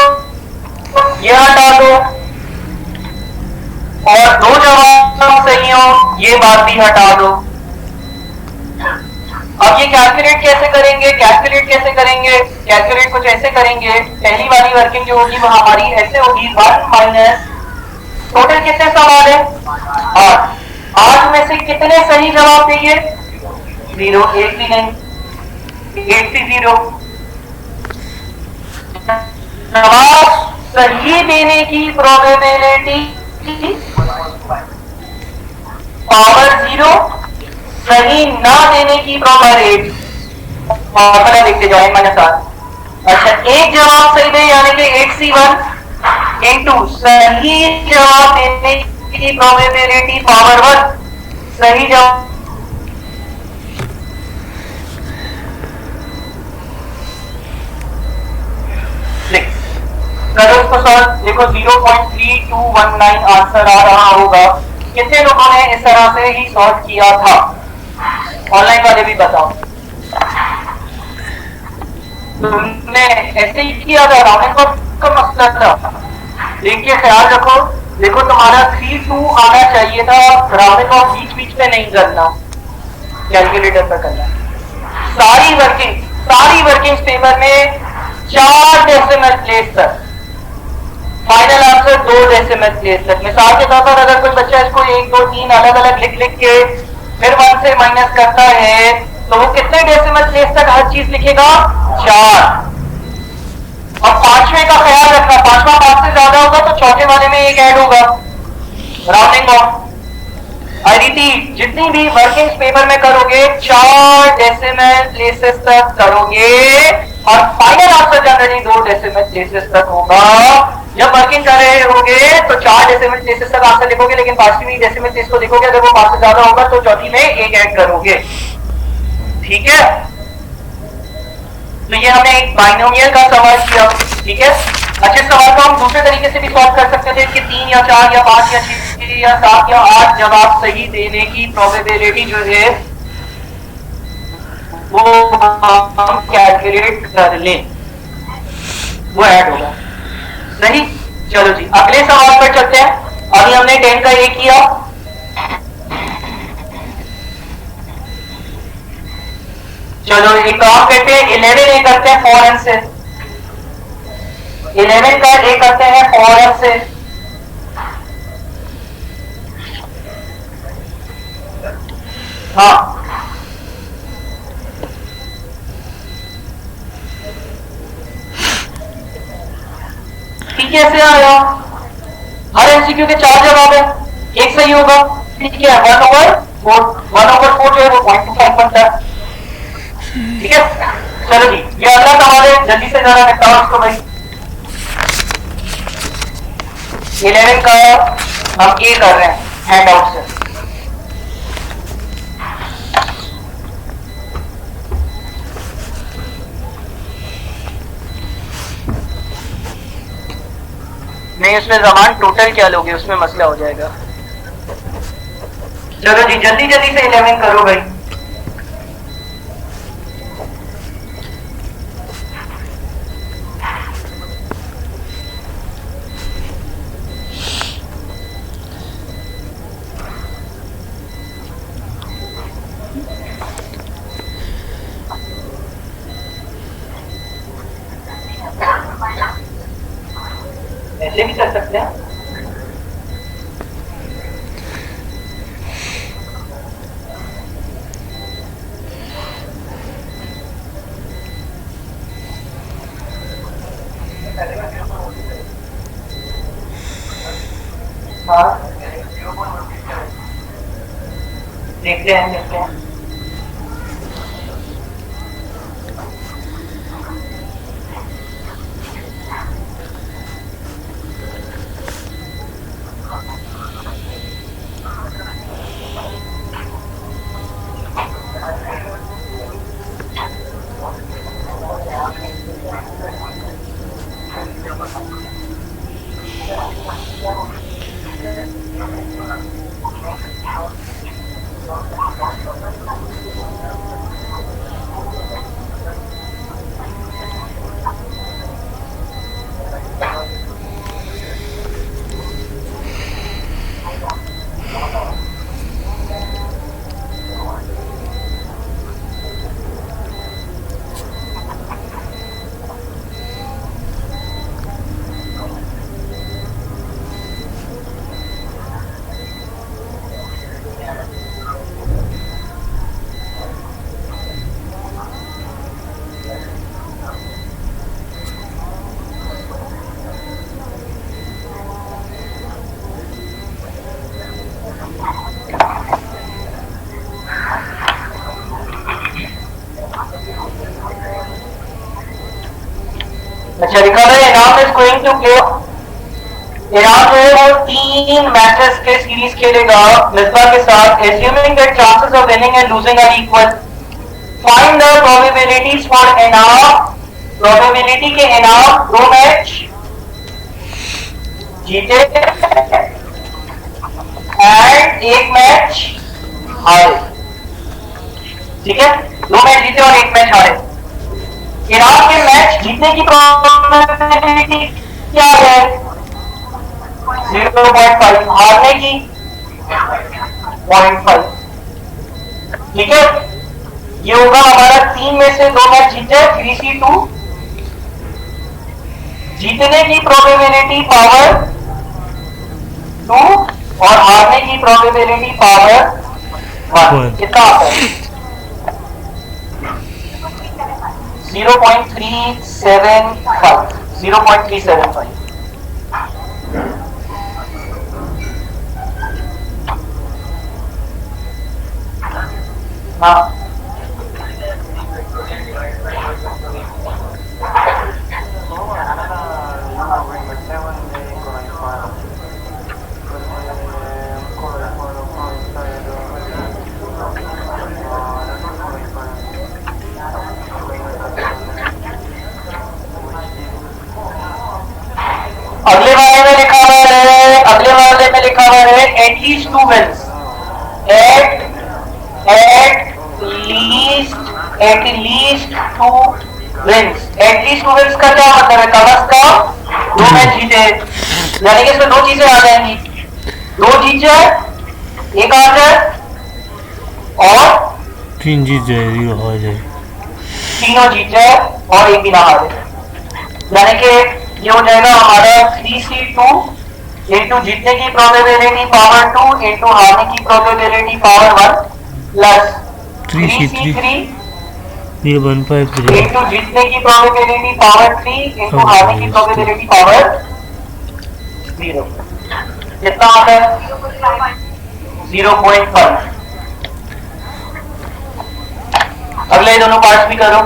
ये हटा दो, और 2 जवाब सही हो, ये बात भी हटा दो। अब ये कैलकुलेट कैसे करेंगे? कैलकुलेट कुछ ऐसे करेंगे, पहली वाली वर्किंग जो होगी वो हमारी ऐसे होगी, 1 - टोटल कितने सवाल है 8 में से कितने सही जवाब देंगे? 0, एक भी नहीं, 8 से 0। जवाब सही देने की प्रोबेबिलिटी पावर 0, सही ना देने की प्रोबेबिलिटी फॉर्मूला लिखते जाए -8। अच्छा, एक जवाब सही दे यानी कि 8C1 इंटू सही जवाब देने की प्रोबेबिलिटी पावर 1, सही जवाब करो इसको सॉल्व। देखो 0.3219 आंसर आ रहा होगा। कितने लोगों ने इस तरह से ही सॉल्व किया था? ऑनलाइन वाले भी बताओ। तुमने ऐसे ही किया था, राउंडिंग का मसला था। देखिए ख्याल रखो, देखो तुम्हारा 3-2 आना चाहिए था, राउंडिंग ऑफ बीच में नहीं करना, कैलकुलेटर पर करना। सारी वर्किंग पेपर में 4 डेसिमल प्लेस तक, फाइनल आंसर 2 डेसिमल प्लेस तक। मिसाल के तौर पर अगर कोई बच्चा इसको 1, 2, 3 अलग अलग लिख के फिर 1 से माइनस करता है तो वो कितने डेसिमल प्लेस तक हर चीज लिखेगा? 4। अब 5वें का ख्याल रखना, 5वां 5 से ज्यादा होगा तो चौथे वाले में 1 ऐड होगा, राउंडिंग ऑफ। आई रिपीट, जितनी भी वर्किंग पेपर में करोगे 4 डेसिमल प्लेसेस तक करोगे और final answer generally 2 decimal places तक होगा। जब वर्किंग कर रहे होगे तो 4 डेसिमल प्लेसेस तक आंसर लिखोगे, लेकिन 5वीं डेसिमल प्लेस को देखोगे, अगर वो 5 से ज्यादा होगा तो चौथी में 1 ऐड करोगे, ठीक है। तो ये हमने एक बाइनोमियल का सवाल किया, ठीक है। अच्छे सवाल को हम दूसरे तरीके से भी सॉल्व कर सकते थे कि 3 या 4 या 5 या 6 या 7 या 8 जवाब सही देने की प्रोबेबिलिटी जो है वो हम कैलकुलेट कर लें, वो ऐड होगा, सही। चलो जी, अगले सवाल पर चलते हैं। अभी हमने 10 का ए किया, चलो एक काम करते हैं, 11 ए करते हैं 4n से। 11 का ए करते हैं 4n से। हाँ, कैसे आया? हर एमसीक्यू के 4 जवाब है, एक सही होगा, ठीक है। 1/4 जो है वो 0.25 बनता है, ठीक है। चलो जी, ये अगला सवाल है, जल्दी से जरा निपटाओ इसको भाई। 11 का हम ए कर रहे हैं हैंड आउट से। नहीं, उसमें जमान टोटल क्या लोगे, उसमें मसला हो जाएगा। चलो जी, जल्दी जल्दी से 11 करो भाई। क्या? हाँ देखते हैं देखते हैं। अच्छा रिकॉर्डर इनाम इज गोइंग टू प्ले। इनाम जो है वो 3 मैचेस के सीरीज खेलेगा मिसबा के साथ। Assuming that chances of winning and losing are equal, find the probabilities for इनाम। प्रोबेबिलिटी के इनाम 2 मैच जीते एंड 1 मैच हारे। ठीक है, 2 मैच जीते और 1 मैच हारे। इनाम के मैच जीतने की प्रोबेबिलिटी क्या है? 0.5, हारने की 0.5। ठीक है, ये होगा हमारा 3 में से 2 मैच जीते 3C2। जीतने की प्रोबेबिलिटी पावर 2 और हारने की प्रोबेबिलिटी पावर 1। कितना आता है? 0.375। 0.375। हाँ अगले वाले में लिखा हुआ है, अगले वाले में लिखा हुआ है at least 2 wins. At least 2 wins. At least 2 wins का क्या मतलब है? कम अज कम 2 मैच जीते, यानी कि इसमें 2 चीजें आ जाएंगी। 2 जीत जाए, 1 आ जाए और 3 जीत जाएगी हो जाए, तीनों जीत जाए और 1 भी ना हारे। यानी कि ये हो जाएगा हमारा 3C2 इंटू जीतने की प्रोबेबिलिटी पावर 2 इंटू हारने की प्रोबेबिलिटी पावर 1 प्लस 3C3 ये 153 इंटू जीतने की प्रोबेबिलिटी पावर 3 इंटू हारने की प्रोबेबिलिटी पावर 0। कितना आता है? 0.5। अगले दोनों पार्ट्स भी करो।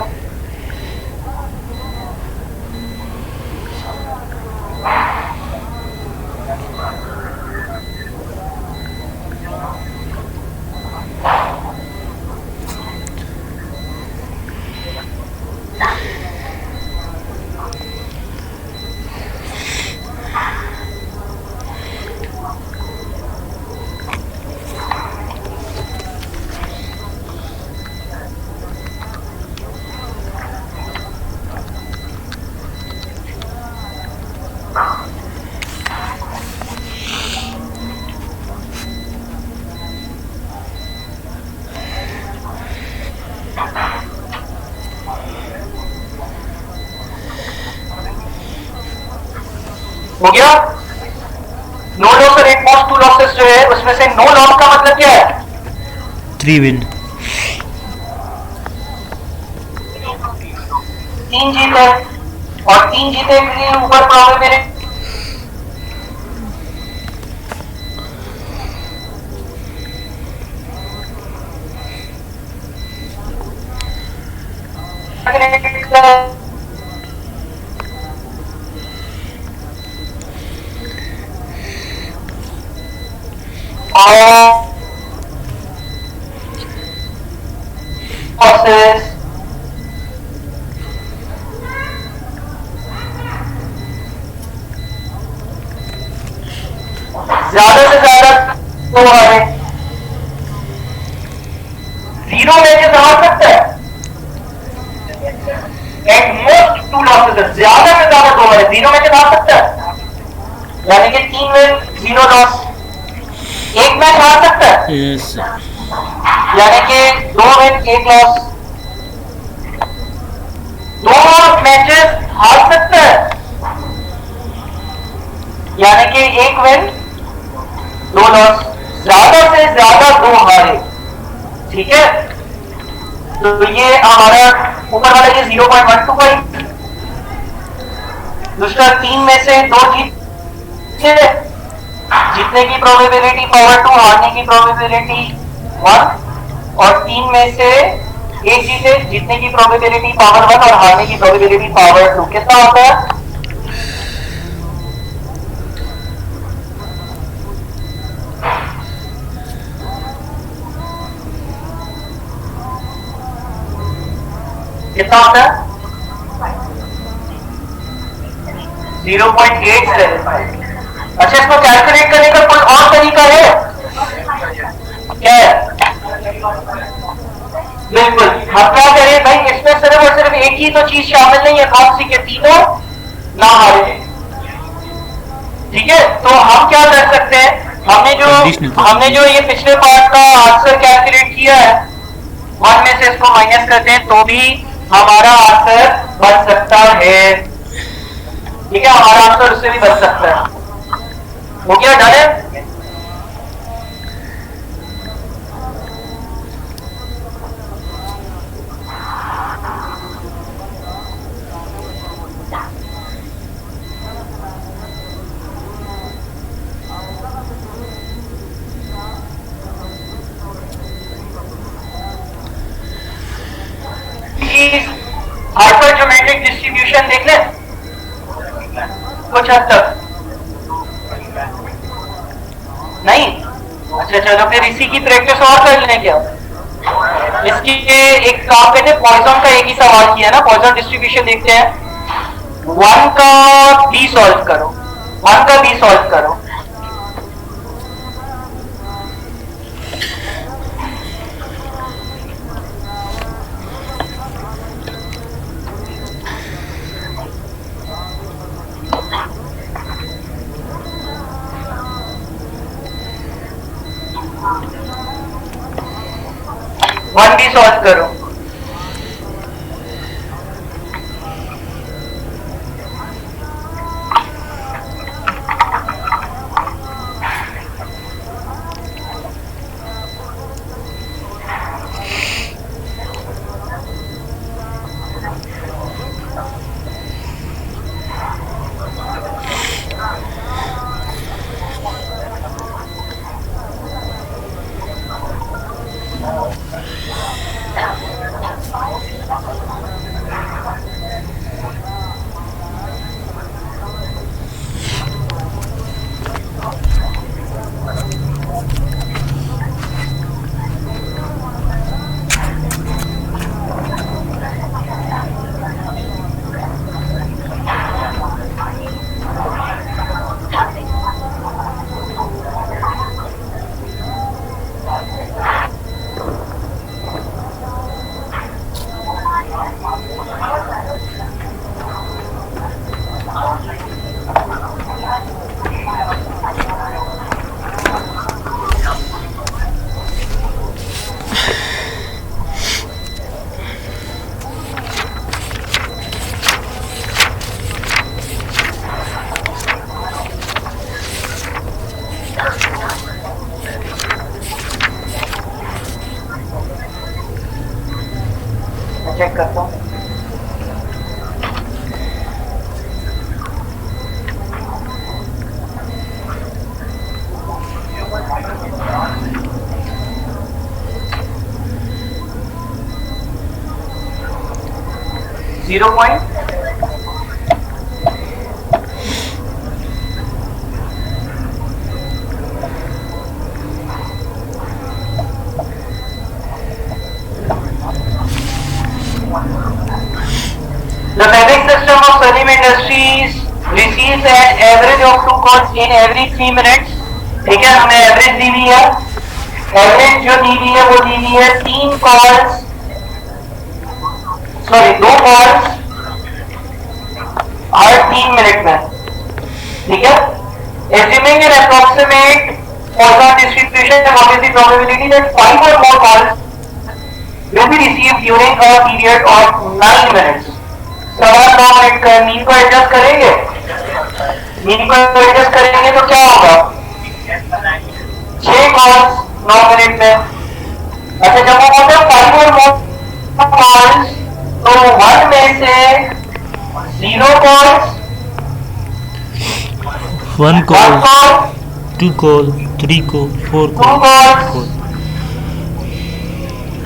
हो गया? मोस्ट 2 लॉसेस जो है उसमें से नो लॉस का मतलब क्या है? 3 विन। 3 जीत है और 3 जीते के लिए ऊपर प्रोबेबिलिटी losses ज्यादा से ज्यादा 2 हारे, 0 मैचेस हार सकता है, एट मोस्ट 2 लॉसेस, ज्यादा से ज्यादा 2 हारे, 0 मैचेस हार सकता है, यानी कि 3 विन 0 लॉस। 1 मैच हार सकता है, यस यानी कि 2 विन 1 लॉस। 2 मैचेस हार सकता है, यानी कि 1 विन 2 लॉस, ज्यादा से ज्यादा 2 हारे। ठीक है, तो ये हमारा ऊपर वाला ये 0.125, दूसरा 3 में से 2 जीते, जीतने की प्रोबेबिलिटी पावर 2, हारने की प्रोबेबिलिटी 1, और 3 में से 1 जीते, जीतने की प्रोबेबिलिटी पावर 1 और हारने की प्रोबेबिलिटी पावर 2। कितना होता है? कितना होता है? 0.875। अच्छा, इसको कैलकुलेट करने का कोई और तरीका है क्या है? बिल्कुल, हम क्या करें भाई, इसमें सिर्फ और सिर्फ एक ही तो चीज शामिल नहीं है, कौन सी के तीनों ना हारे। ठीक है, तो हम क्या कर सकते हैं, हमने जो ये पिछले पार्ट का आंसर कैलकुलेट किया है, 1 में से इसको माइनस करते हैं तो भी हमारा आंसर बन सकता है। ठीक है, हमारा आंसर उससे भी बन सकता है। हो गया, डन है? हाइपरजोमेट्रिक डिस्ट्रीब्यूशन देख लें कुछ हद तक, नहीं? अच्छा चलो फिर इसी की प्रैक्टिस और कर लें क्या? इसकी एक काम करते हैं, पॉइजन का एक ही सवाल किया ना, पॉइजन डिस्ट्रीब्यूशन देखते हैं। 1 का बी सॉल्व करो, 1 का बी सॉल्व करो। वन भी सॉल्व करो। चेक करता हूँ। Zero point The metric system of Salim Industries receives an average of 2 calls in every 3 minutes. ठीक है, हमें एवरेज दी हुई है, एवरेज जो दी हुई है वो दी हुई है 2 कॉल्स हर 3 मिनट में। ठीक है, assuming an approximate Poisson distribution, what is the probability that 5 or more calls will be received during a period of 9 minutes? सवा 9 मिनट का मीन को एडजस्ट करेंगे, मीन को एडजस्ट करेंगे तो क्या होगा? 6 कॉल्स 9 मिनट में। अच्छा, जब वो होता है 5 और मोर कॉल्स तो 1 में से 0 calls, 1 call, 2 call, 3 call, 4 2 call, calls,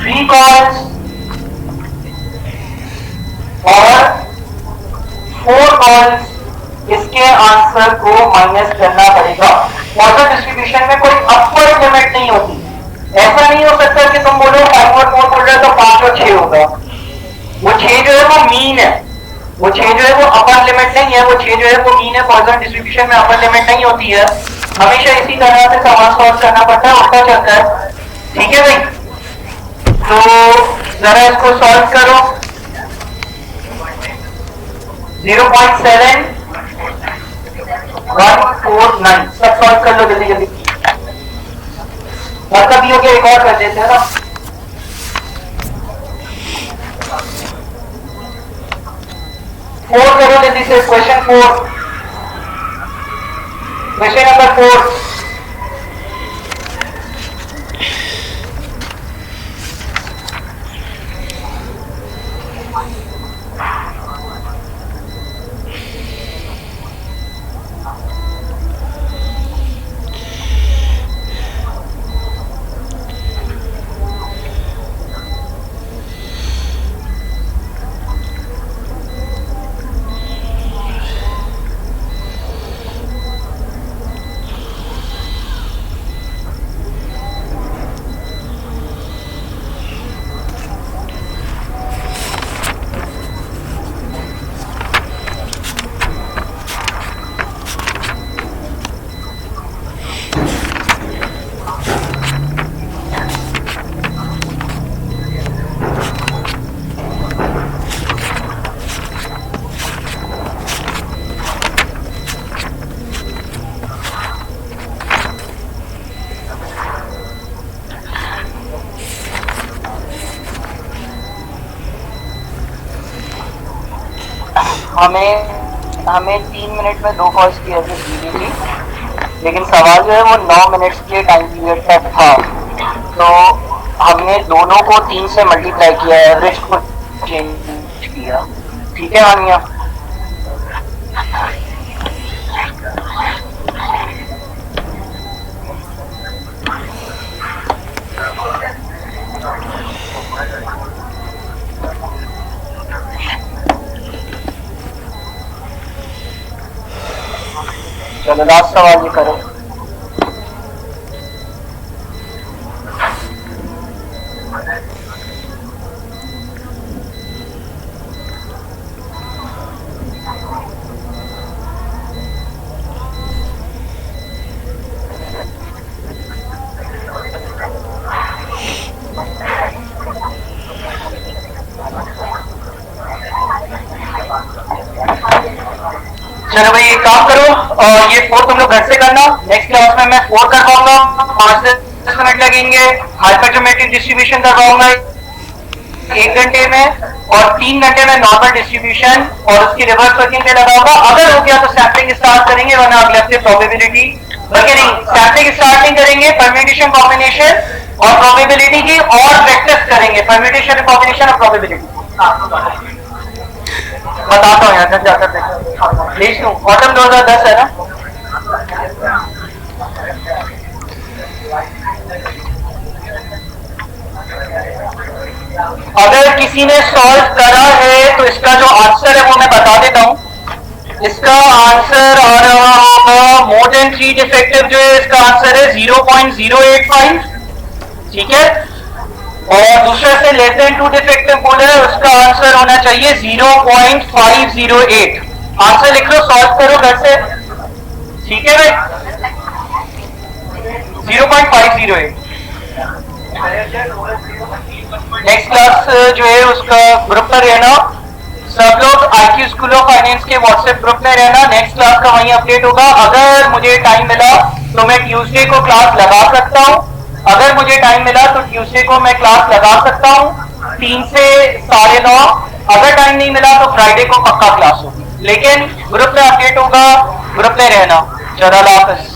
3 calls और 4 कॉल्स। इसके आंसर को माइनस करना पड़ेगा। पॉइसन डिस्ट्रीब्यूशन में कोई अपवर्ड लिमिट नहीं होती। ऐसा नहीं हो सकता कि तुम बोलो 5 और 4 बोल रहे हो तो 5 और 6 होगा। वो 6 जो है वो मीन है, वो 6 जो है वो अपर लिमिट नहीं है, वो 6 जो है वो मीन है। पॉइसन डिस्ट्रीब्यूशन में अपर लिमिट नहीं होती है, हमेशा इसी तरह से सवाल सॉल्व करना पड़ता है, उल्टा चलता है। ठीक है भाई, तो जरा इसको सॉल्व करो। 0.7149 सब सॉल्व कर लो जल्दी जल्दी। मतलब भी हो गया, एक और कर देते हैं ना। फोर करो जल्दी से, क्वेश्चन 4, क्वेश्चन नंबर 4। हमें 3 मिनट में 2 कॉल्स की एवरेज दी थी, लेकिन सवाल जो है वो 9 मिनट्स के टाइम पीरियड तक था, तो हमने दोनों को 3 से मल्टीप्लाई किया, एवरेज को चेंज किया। ठीक है हानिया, चलो लास्ट सवाल ये करो। चलो भाई एक काम करो, ये 4 तुम लोग घर से करना, नेक्स्ट क्लास में मैं 4 कर पाऊंगा, 5 से 10 मिनट लगेंगे। हाइपरजोमेट्रिक डिस्ट्रीब्यूशन करवाऊंगा 1 घंटे में, और 3 घंटे में नॉर्मल डिस्ट्रीब्यूशन और उसकी रिवर्स वर्किंग पे लगाऊंगा। अगर हो गया तो सैम्पलिंग स्टार्ट करेंगे, वरना अगले हफ्ते प्रोबेबिलिटी, बल्कि नहीं सैम्पलिंग स्टार्ट नहीं करेंगे, परम्यूटेशन कॉम्बिनेशन और प्रोबेबिलिटी की और प्रैक्टिस करेंगे, परम्यूटेशन कॉम्बिनेशन और प्रोबेबिलिटी। बताता हूँ यहाँ जाकर देखो। लिख लूँ, ऑटम 2010 है ना। अगर किसी ने सॉल्व करा है तो इसका जो आंसर है वो मैं बता देता हूँ। इसका आंसर आ रहा होगा मोर देन 3 डिफेक्टिव जो है इसका आंसर है 0.085, ठीक है। और दूसरे से लेस देन 2 डिफेक्टिव बोले उसका आंसर होना चाहिए 0.508। आंसर लिख लो, सॉल्व करो घर से, ठीक है भाई। 0.508। नेक्स्ट क्लास जो है उसका ग्रुप पर रहना, सब लोग IQ स्कूल ऑफ फाइनेंस के व्हाट्सएप ग्रुप में रहना। नेक्स्ट क्लास का वहीं अपडेट होगा। अगर मुझे टाइम मिला तो मैं ट्यूसडे को क्लास लगा सकता हूँ। अगर मुझे टाइम मिला तो ट्यूसडे को मैं क्लास लगा सकता हूँ 3 से 9:30। अगर टाइम नहीं मिला तो फ्राइडे को पक्का क्लास होगी, लेकिन ग्रुप में अपडेट होगा, ग्रुप में रहना। चलो, अल्लाह हाफिज़।